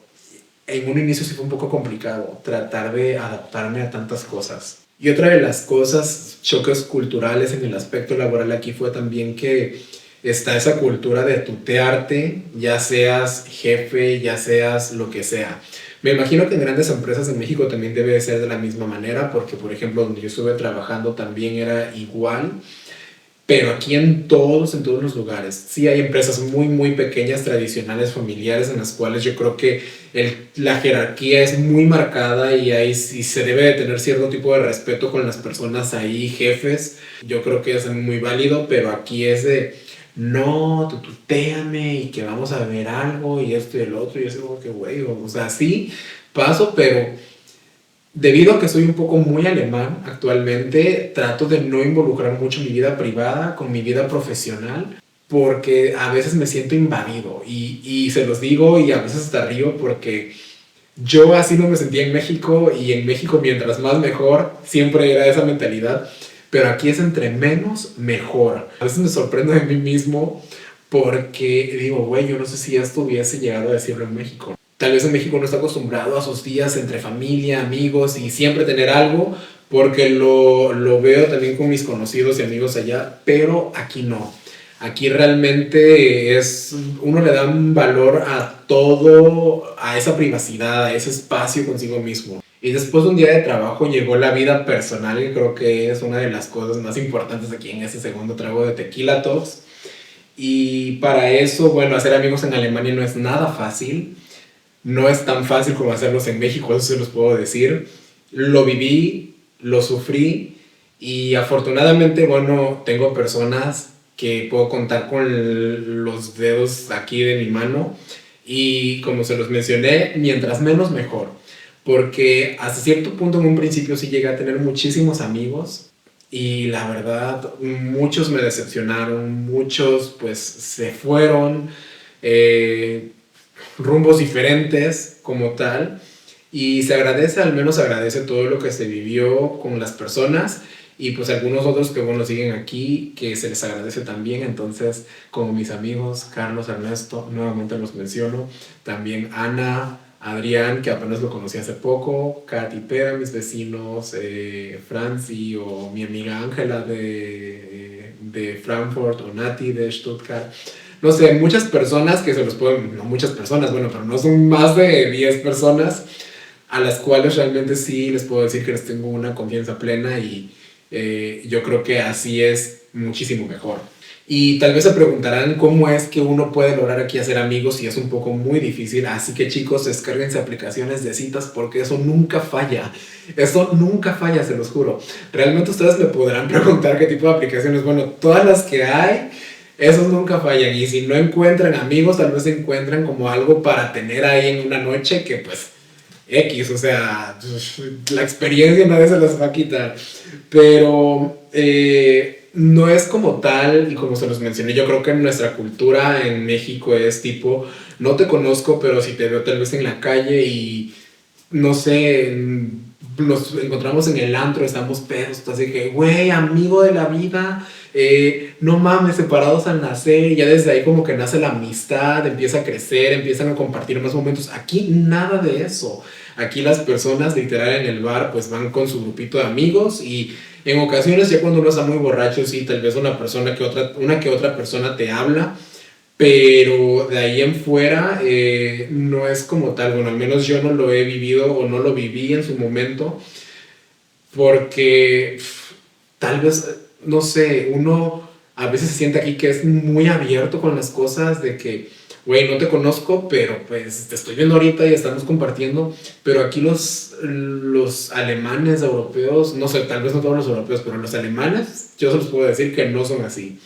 en un inicio sí fue un poco complicado tratar de adaptarme a tantas cosas. Y otra de las cosas, choques culturales en el aspecto laboral aquí fue también que está esa cultura de tutearte, ya seas jefe, ya seas lo que sea. Me imagino que en grandes empresas en México también debe de ser de la misma manera, porque por ejemplo donde yo estuve trabajando también era igual. Pero aquí en todos los lugares. Sí hay empresas muy, muy pequeñas, tradicionales, familiares, en las cuales yo creo que la jerarquía es muy marcada y ahí sí se debe de tener cierto tipo de respeto con las personas ahí, jefes. Yo creo que es muy válido, pero aquí es de, no, tú tutéame y que vamos a ver algo y esto y el otro. Y yo como que, güey, o sea, sí, paso, pero debido a que soy un poco muy alemán actualmente, trato de no involucrar mucho mi vida privada con mi vida profesional porque a veces me siento invadido y se los digo y a veces hasta río porque yo así no me sentía en México y en México mientras más mejor, siempre era esa mentalidad, pero aquí es entre menos mejor. A veces me sorprendo de mí mismo porque digo, güey, yo no sé si esto hubiese llegado a decirlo en México. Tal vez en México no está acostumbrado a sus días entre familia, amigos y siempre tener algo, porque lo veo también con mis conocidos y amigos allá, pero aquí no. Aquí realmente es, uno le da un valor a todo, a esa privacidad, a ese espacio consigo mismo. Y después de un día de trabajo llegó la vida personal, y creo que es una de las cosas más importantes aquí en ese segundo trago de Tequila Talks. Y para eso, bueno, hacer amigos en Alemania no es nada fácil. No es tan fácil como hacerlos en México, eso se los puedo decir. Lo viví, lo sufrí y afortunadamente, bueno, tengo personas que puedo contar con los dedos aquí de mi mano y como se los mencioné, mientras menos mejor. porque hasta cierto punto en un principio sí llegué a tener muchísimos amigos y la verdad muchos me decepcionaron, muchos pues se fueron rumbos diferentes como tal y se agradece, al menos se agradece todo lo que se vivió con las personas y pues algunos otros que bueno siguen aquí que se les agradece también. Entonces como mis amigos Carlos, Ernesto, nuevamente los menciono, también Ana, Adrián, que apenas lo conocí hace poco, Katy Pera, mis vecinos, Franci o mi amiga Ángela de Frankfurt o Nati de Stuttgart. No sé, muchas personas que se los pueden, no muchas personas, bueno, pero no son más de 10 personas a las cuales realmente sí les puedo decir que les tengo una confianza plena y yo creo que así es muchísimo mejor. Y tal vez se preguntarán cómo es que uno puede lograr aquí hacer amigos y es un poco muy difícil. Así que chicos, descárguense aplicaciones de citas porque eso nunca falla. Eso nunca falla, se los juro. Realmente ustedes me podrán preguntar qué tipo de aplicaciones. Bueno, todas las que hay, esos nunca fallan. Y si no encuentran amigos, tal vez encuentran como algo para tener ahí en una noche que pues X, o sea, la experiencia nadie se las va a quitar. Pero no es como tal, y como se los mencioné, yo creo que en nuestra cultura en México es tipo, no te conozco, pero si te veo tal vez en la calle y no sé, nos encontramos en el antro, estamos pedos, así que, güey, amigo de la vida, no mames, separados al nacer, y ya desde ahí como que nace la amistad, empieza a crecer, empiezan a compartir más momentos. Aquí nada de eso. Aquí las personas literal en el bar pues van con su grupito de amigos y en ocasiones ya cuando uno está muy borracho sí, tal vez una que otra persona te habla, pero de ahí en fuera no es como tal. Bueno, al menos yo no lo he vivido o no lo viví en su momento porque tal vez, no sé, uno a veces se siente aquí que es muy abierto con las cosas, de que, güey, no te conozco, pero pues te estoy viendo ahorita y estamos compartiendo, pero aquí los alemanes europeos, no sé, tal vez no todos los europeos, pero los alemanes, yo se los puedo decir que no son así.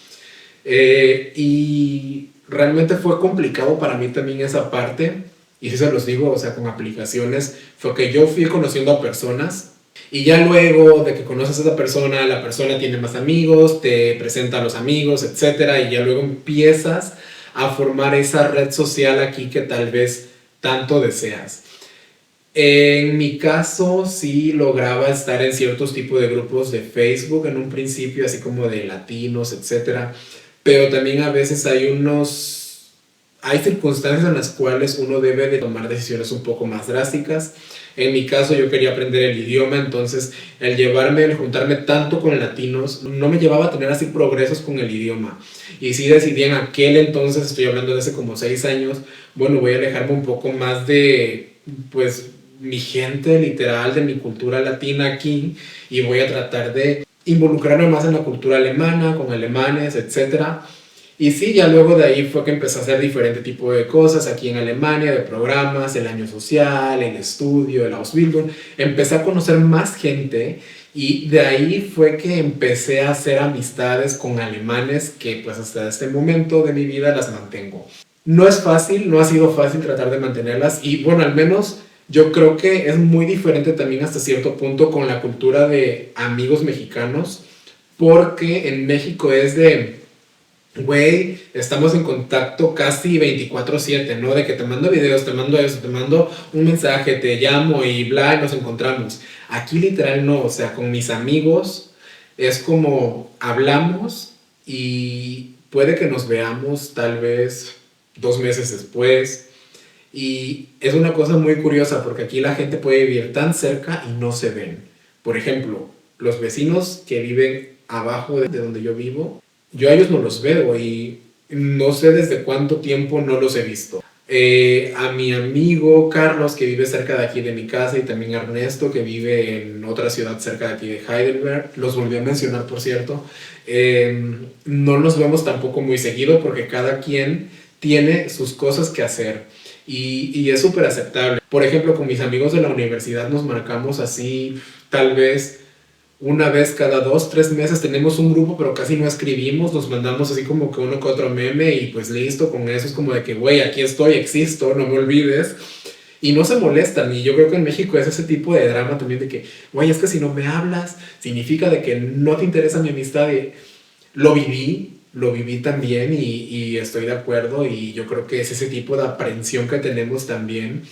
Y realmente fue complicado para mí también esa parte, y si se los digo, o sea, con aplicaciones, fue que yo fui conociendo a personas y ya luego de que conoces a esa persona, la persona tiene más amigos, te presenta a los amigos, etcétera, y ya luego empiezas a formar esa red social aquí que tal vez tanto deseas. En mi caso, sí lograba estar en ciertos tipos de grupos de Facebook en un principio, así como de latinos, etcétera. Pero también a veces hay circunstancias en las cuales uno debe de tomar decisiones un poco más drásticas. En mi caso, yo quería aprender el idioma, entonces el juntarme tanto con latinos, no me llevaba a tener así progresos con el idioma. Y sí decidí en aquel entonces, estoy hablando de hace como 6 años, bueno, voy a alejarme un poco más de, pues, mi gente literal, de mi cultura latina aquí, y voy a tratar de involucrarme más en la cultura alemana, con alemanes, etcétera. Y sí, ya luego de ahí fue que empecé a hacer diferente tipo de cosas aquí en Alemania, de programas, el año social, el estudio, el Ausbildung. Empecé a conocer más gente y de ahí fue que empecé a hacer amistades con alemanes que pues hasta este momento de mi vida las mantengo. No es fácil, no ha sido fácil tratar de mantenerlas y bueno, al menos yo creo que es muy diferente también hasta cierto punto con la cultura de amigos mexicanos, porque en México es de, güey, estamos en contacto casi 24/7, ¿no? De que te mando videos, te mando eso, te mando un mensaje, te llamo y bla, y nos encontramos. Aquí literal no, o sea, con mis amigos es como hablamos y puede que nos veamos tal vez 2 meses después. Y es una cosa muy curiosa porque aquí la gente puede vivir tan cerca y no se ven. Por ejemplo, los vecinos que viven abajo de donde yo vivo, yo a ellos no los veo y no sé desde cuánto tiempo no los he visto. A mi amigo Carlos, que vive cerca de aquí de mi casa, y también a Ernesto, que vive en otra ciudad cerca de aquí de Heidelberg, los volví a mencionar, por cierto, no nos vemos tampoco muy seguido porque cada quien tiene sus cosas que hacer y es súper aceptable. Por ejemplo, con mis amigos de la universidad nos marcamos así, tal vez una vez cada 2, 3 meses tenemos un grupo, pero casi no escribimos, nos mandamos así como que uno que otro meme y pues listo, con eso es como de que, güey, aquí estoy, existo, no me olvides. y no se molestan. Y yo creo que en México es ese tipo de drama también de que, güey, es que si no me hablas, significa de que no te interesa mi amistad. Y lo viví también y estoy de acuerdo. Y yo creo que es ese tipo de aprensión que tenemos también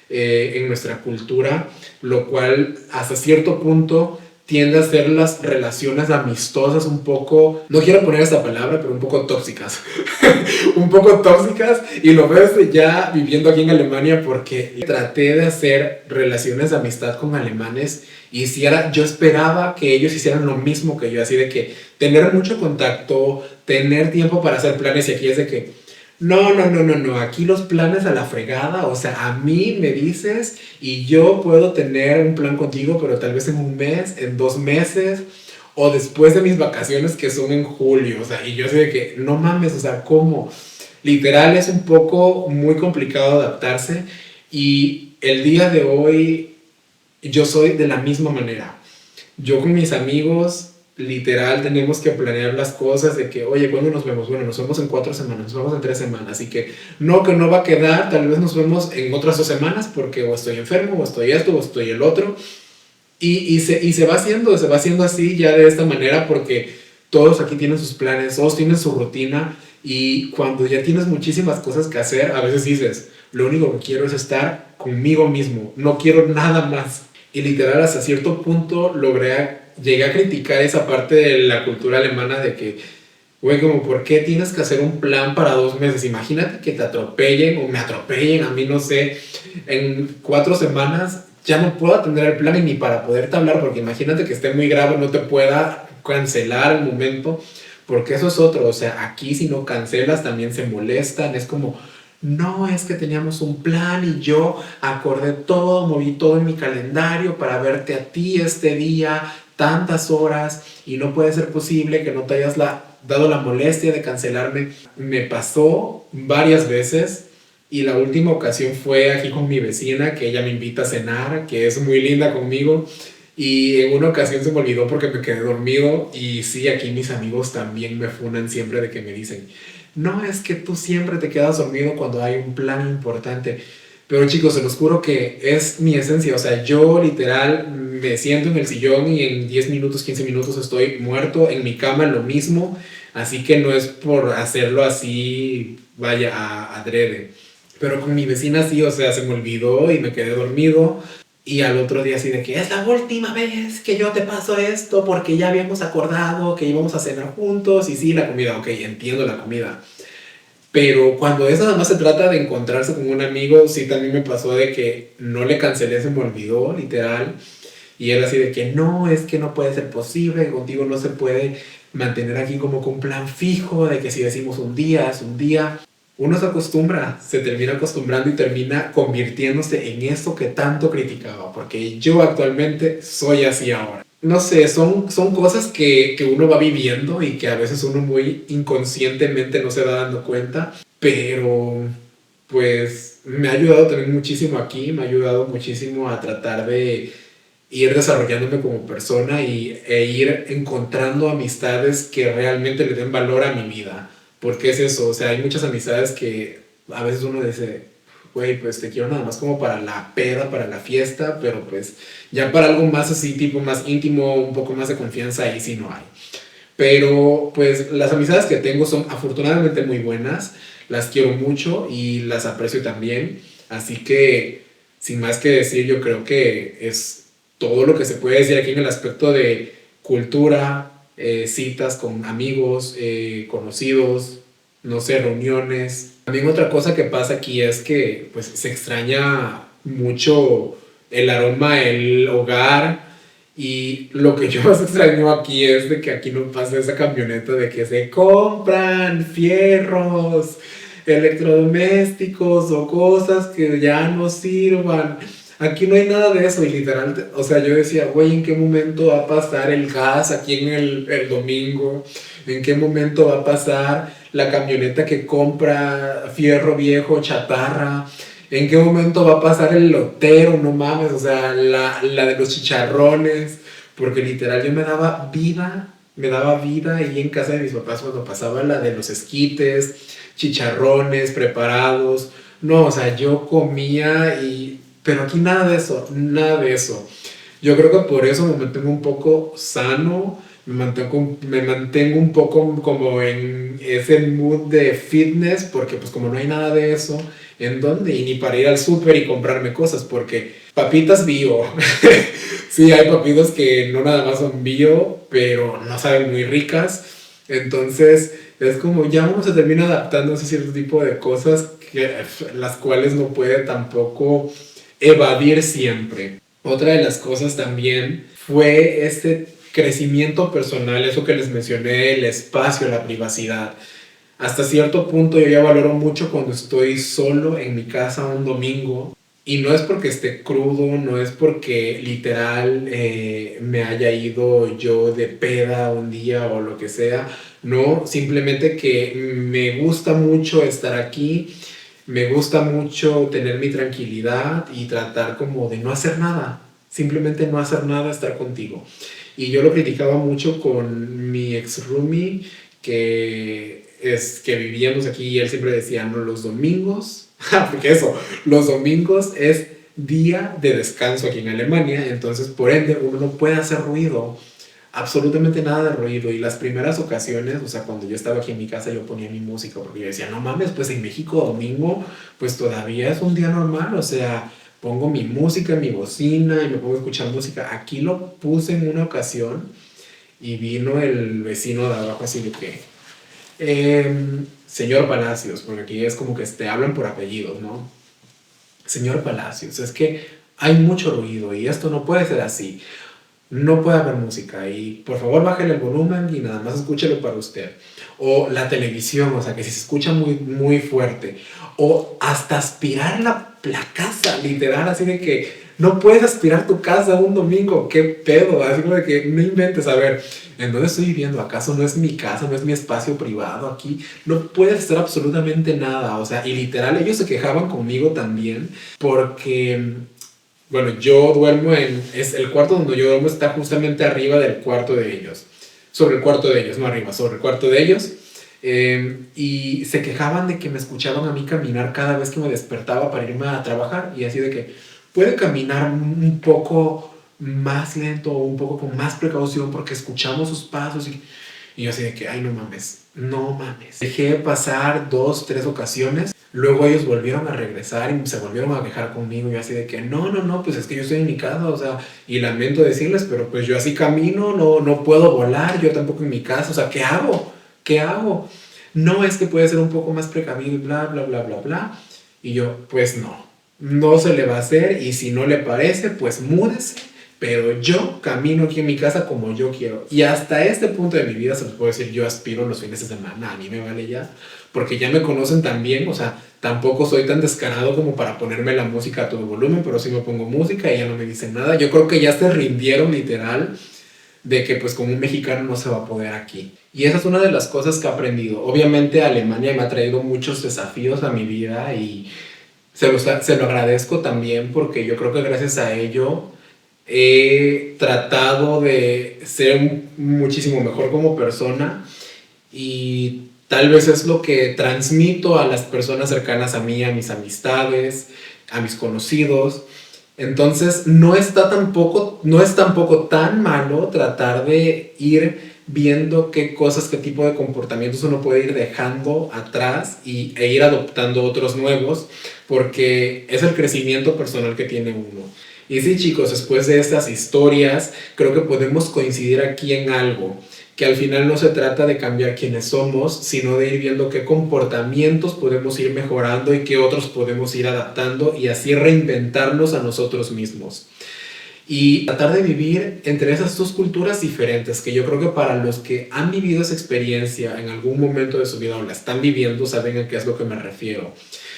en nuestra cultura, lo cual hasta cierto punto tiende a ser las relaciones amistosas un poco, no quiero poner esta palabra, pero un poco tóxicas. Un poco tóxicas, y lo ves ya viviendo aquí en Alemania porque traté de hacer relaciones de amistad con alemanes y si era, yo esperaba que ellos hicieran lo mismo que yo, así de que tener mucho contacto, tener tiempo para hacer planes, y aquí es de que no, aquí los planes a la fregada, o sea, a mí me dices y yo puedo tener un plan contigo, pero tal vez en un mes, en 2 meses, o después de mis vacaciones que son en julio, o sea, y yo sé de que, no mames, o sea, ¿cómo? Literal es un poco muy complicado adaptarse, y el día de hoy yo soy de la misma manera. Yo con mis amigos, literal, tenemos que planear las cosas de que, oye, ¿cuándo nos vemos? Bueno, nos vemos en 4 semanas, nos vemos en 3 semanas, así que no va a quedar, tal vez nos vemos en otras 2 semanas porque o estoy enfermo, o estoy esto, o estoy el otro, y se va haciendo así ya de esta manera porque todos aquí tienen sus planes, todos tienen su rutina, y cuando ya tienes muchísimas cosas que hacer, a veces dices, lo único que quiero es estar conmigo mismo, no quiero nada más. Y literal hasta cierto punto llegué a criticar esa parte de la cultura alemana de que, güey, como, ¿por qué tienes que hacer un plan para 2 meses? Imagínate que te atropellen o me atropellen a mí, no sé, en 4 semanas ya no puedo atender el plan y ni para poderte hablar, porque imagínate que esté muy grave, no te pueda cancelar el momento, porque eso es otro, o sea, aquí si no cancelas también se molestan, es como, no, es que teníamos un plan y yo acordé todo, moví todo en mi calendario para verte a ti este día, tantas horas, y no puede ser posible que no te hayas dado la molestia de cancelarme. Me pasó varias veces, y la última ocasión fue aquí con mi vecina, que ella me invita a cenar, que es muy linda conmigo, y en una ocasión se me olvidó porque me quedé dormido. Y sí, aquí mis amigos también me funan siempre de que me dicen, no, es que tú siempre te quedas dormido cuando hay un plan importante. Pero chicos, se los juro que es mi esencia. O sea, yo literal me siento en el sillón y en 10 minutos, 15 minutos estoy muerto en mi cama, lo mismo. Así que no es por hacerlo así, vaya, adrede. Pero con mi vecina sí, o sea, se me olvidó y me quedé dormido. Y al otro día así de que es la última vez que yo te paso esto porque ya habíamos acordado que íbamos a cenar juntos. Y sí, la comida, ok, entiendo la comida. Pero cuando eso nada más se trata de encontrarse con un amigo, sí también me pasó de que no le cancelé, se me olvidó, literal. Y era así de que no, es que no puede ser posible, contigo no se puede mantener aquí como con un plan fijo, de que si decimos un día, es un día. Uno se acostumbra, se termina acostumbrando y termina convirtiéndose en eso que tanto criticaba, porque yo actualmente soy así ahora. No sé, son cosas que uno va viviendo y que a veces uno muy inconscientemente no se va dando cuenta, pero pues me ha ayudado también muchísimo aquí, me ha ayudado muchísimo a tratar de ir desarrollándome como persona e ir encontrando amistades que realmente le den valor a mi vida. Porque es eso, o sea, hay muchas amistades que a veces uno dice, güey, pues te quiero nada más como para la peda, para la fiesta, pero pues ya para algo más así, tipo más íntimo, un poco más de confianza, ahí sí no hay. Pero pues las amistades que tengo son afortunadamente muy buenas, las quiero mucho y las aprecio también. Así que, sin más que decir, yo creo que es todo lo que se puede decir aquí en el aspecto de cultura, citas con amigos, conocidos, no sé, reuniones. También otra cosa que pasa aquí es que pues se extraña mucho el aroma, el hogar, y lo que yo más extraño aquí es de que aquí no pasa esa camioneta de que se compran fierros, electrodomésticos o cosas que ya no sirvan. Aquí no hay nada de eso y literal, o sea, yo decía, güey, ¿en qué momento va a pasar el gas aquí en el domingo? ¿En qué momento va a pasar la camioneta que compra fierro viejo, chatarra? ¿En qué momento va a pasar el lotero? No mames, o sea, la de los chicharrones. Porque literal yo me daba vida ahí en casa de mis papás cuando pasaba la de los esquites, chicharrones preparados. No, o sea, yo comía y Pero aquí nada de eso, nada de eso. Yo creo que por eso me mantengo un poco sano, me mantengo un poco como en ese mood de fitness, porque pues como no hay nada de eso, ¿en dónde? Y ni para ir al súper y comprarme cosas, porque papitas bio. Sí, hay papitas que no nada más son bio, pero no saben muy ricas. Entonces es como ya uno se termina adaptando a ese cierto tipo de cosas que, las cuales no puede tampoco evadir siempre. Otra de las cosas también fue este crecimiento personal, eso que les mencioné, el espacio, la privacidad. Hasta cierto punto yo ya valoro mucho cuando estoy solo en mi casa un domingo. Y no es porque esté crudo, no es porque literal me haya ido yo de peda un día o lo que sea. No, simplemente que me gusta mucho estar aquí, me gusta mucho tener mi tranquilidad y tratar como de no hacer nada. Simplemente no hacer nada, estar contigo. Y yo lo criticaba mucho con mi ex roomie, que vivíamos aquí y él siempre decía, no, los domingos, porque eso, los domingos es día de descanso aquí en Alemania, entonces por ende uno no puede hacer ruido, absolutamente nada de ruido. Y las primeras ocasiones, o sea, cuando yo estaba aquí en mi casa, yo ponía mi música porque yo decía, no mames, pues en México domingo, pues todavía es un día normal, o sea, pongo mi música, mi bocina y me pongo a escuchar música. Aquí lo puse en una ocasión y vino el vecino de abajo así de que, señor Palacios, porque aquí es como que te hablan por apellidos, ¿no? Señor Palacios, es que hay mucho ruido y esto no puede ser así. No puede haber música y por favor bájale el volumen y nada más escúchelo para usted. O la televisión, o sea que si se escucha muy, muy fuerte. O hasta aspirar la casa, literal, así de que no puedes aspirar tu casa un domingo, qué pedo, así como de que no inventes, a ver, ¿en dónde estoy viviendo? ¿Acaso no es mi casa, no es mi espacio privado aquí? No puedes hacer absolutamente nada, o sea, y literal ellos se quejaban conmigo también porque bueno, yo duermo el cuarto donde yo duermo está justamente arriba del cuarto de ellos. Sobre el cuarto de ellos, no arriba, sobre el cuarto de ellos. Y se quejaban de que me escuchaban a mí caminar cada vez que me despertaba para irme a trabajar. Y así de que puede caminar un poco más lento o un poco con más precaución porque escuchamos sus pasos. Y yo así de que, ay, no mames, no mames. Dejé pasar 2, 3 ocasiones. Luego ellos volvieron a regresar y se volvieron a quejar conmigo. Y yo así de que, no, no, no, pues es que yo estoy en mi casa, o sea, y lamento decirles, pero pues yo así camino, no, no puedo volar, yo tampoco en mi casa, o sea, ¿qué hago? ¿Qué hago? No, es que puede ser un poco más precavido y bla, bla, bla, bla, bla. Y yo, pues no, no se le va a hacer y si no le parece, pues múdese. Pero yo camino aquí en mi casa como yo quiero. Y hasta este punto de mi vida se los puedo decir, yo aspiro los fines de semana, a mí me vale ya. Porque ya me conocen tan bien, o sea, tampoco soy tan descarado como para ponerme la música a todo volumen, pero sí me pongo música y ya no me dicen nada. Yo creo que ya se rindieron literal de que pues como un mexicano no se va a poder aquí. Y esa es una de las cosas que he aprendido. Obviamente Alemania me ha traído muchos desafíos a mi vida y se lo agradezco también porque yo creo que gracias a ello he tratado de ser muchísimo mejor como persona y tal vez es lo que transmito a las personas cercanas a mí, a mis amistades, a mis conocidos. Entonces no es tampoco tan malo tratar de ir viendo qué cosas, qué tipo de comportamientos uno puede ir dejando atrás e ir adoptando otros nuevos, porque es el crecimiento personal que tiene uno. Y sí, chicos, después de estas historias, creo que podemos coincidir aquí en algo, que al final no se trata de cambiar quienes somos, sino de ir viendo qué comportamientos podemos ir mejorando y qué otros podemos ir adaptando y así reinventarnos a nosotros mismos. Y tratar de vivir entre esas dos culturas diferentes, que yo creo que para los que han vivido esa experiencia en algún momento de su vida o la están viviendo, saben a qué es lo que me refiero.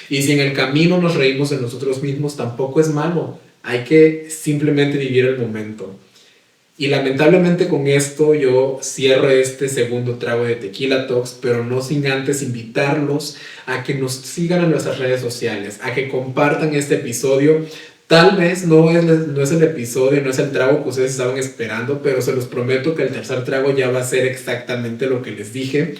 Y si en el camino nos reímos de nosotros mismos, tampoco es malo. Hay que simplemente vivir el momento. Y lamentablemente con esto yo cierro este segundo trago de Tequila Talks, pero no sin antes invitarlos a que nos sigan en nuestras redes sociales, a que compartan este episodio. Tal vez no es el episodio, no es el trago que ustedes estaban esperando, pero se los prometo que el tercer trago ya va a ser exactamente lo que les dije.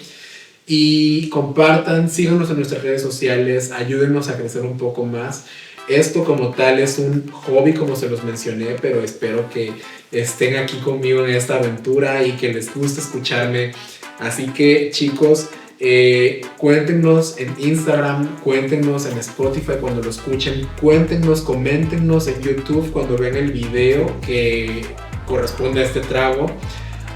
Y compartan, síganos en nuestras redes sociales, ayúdennos a crecer un poco más. Esto como tal es un hobby, como se los mencioné, pero espero que estén aquí conmigo en esta aventura y que les guste escucharme. Así que chicos, cuéntenos en Instagram, cuéntenos en Spotify cuando lo escuchen, cuéntenos, coméntenos en YouTube cuando ven el video que corresponde a este trago,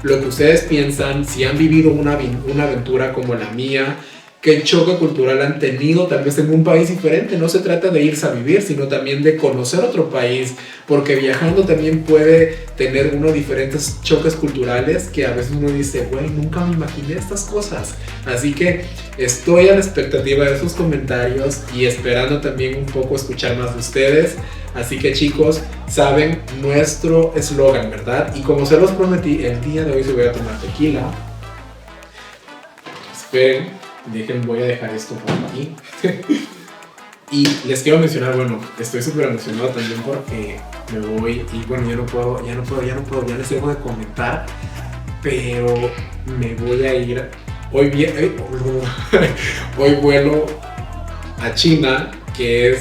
lo que ustedes piensan, si han vivido una aventura como la mía, qué choque cultural han tenido tal vez en un país diferente. No se trata de irse a vivir, sino también de conocer otro país, porque viajando también puede tener uno diferentes choques culturales que a veces uno dice, güey, nunca me imaginé estas cosas. Así que estoy a la expectativa de sus comentarios y esperando también un poco escuchar más de ustedes. Así que chicos, saben nuestro eslogan, ¿verdad? Y como se los prometí, el día de hoy se voy a tomar tequila. Esperen. Voy a dejar esto por aquí. Y les quiero mencionar, bueno, estoy súper emocionado también porque me voy y bueno, ya no les tengo de comentar, pero me voy a ir, hoy vuelo a China, que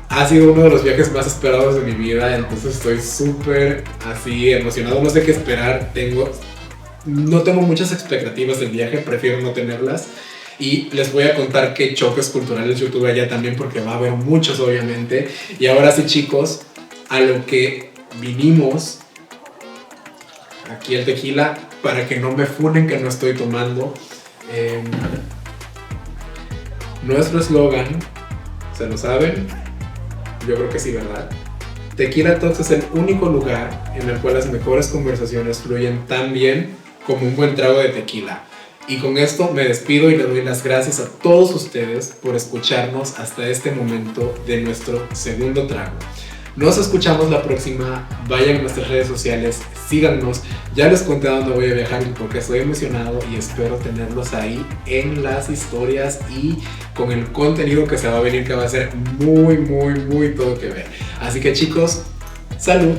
ha sido uno de los viajes más esperados de mi vida, entonces estoy súper así emocionado, no sé qué esperar, no tengo muchas expectativas del viaje, prefiero no tenerlas. Y les voy a contar qué choques culturales yo tuve allá también, porque va a haber muchos obviamente. Y ahora sí chicos, a lo que vinimos, aquí el tequila, para que no me funen que no estoy tomando. Nuestro eslogan, ¿se lo saben? Yo creo que sí, ¿verdad? Tequila Talks es el único lugar en el cual las mejores conversaciones fluyen tan bien como un buen trago de tequila. Y con esto me despido y le doy las gracias a todos ustedes por escucharnos hasta este momento de nuestro segundo trago. Nos escuchamos la próxima, vayan a nuestras redes sociales, síganos, ya les conté a dónde voy a viajar y porque estoy emocionado y espero tenerlos ahí en las historias y con el contenido que se va a venir, que va a ser muy todo que ver. Así que chicos, salud.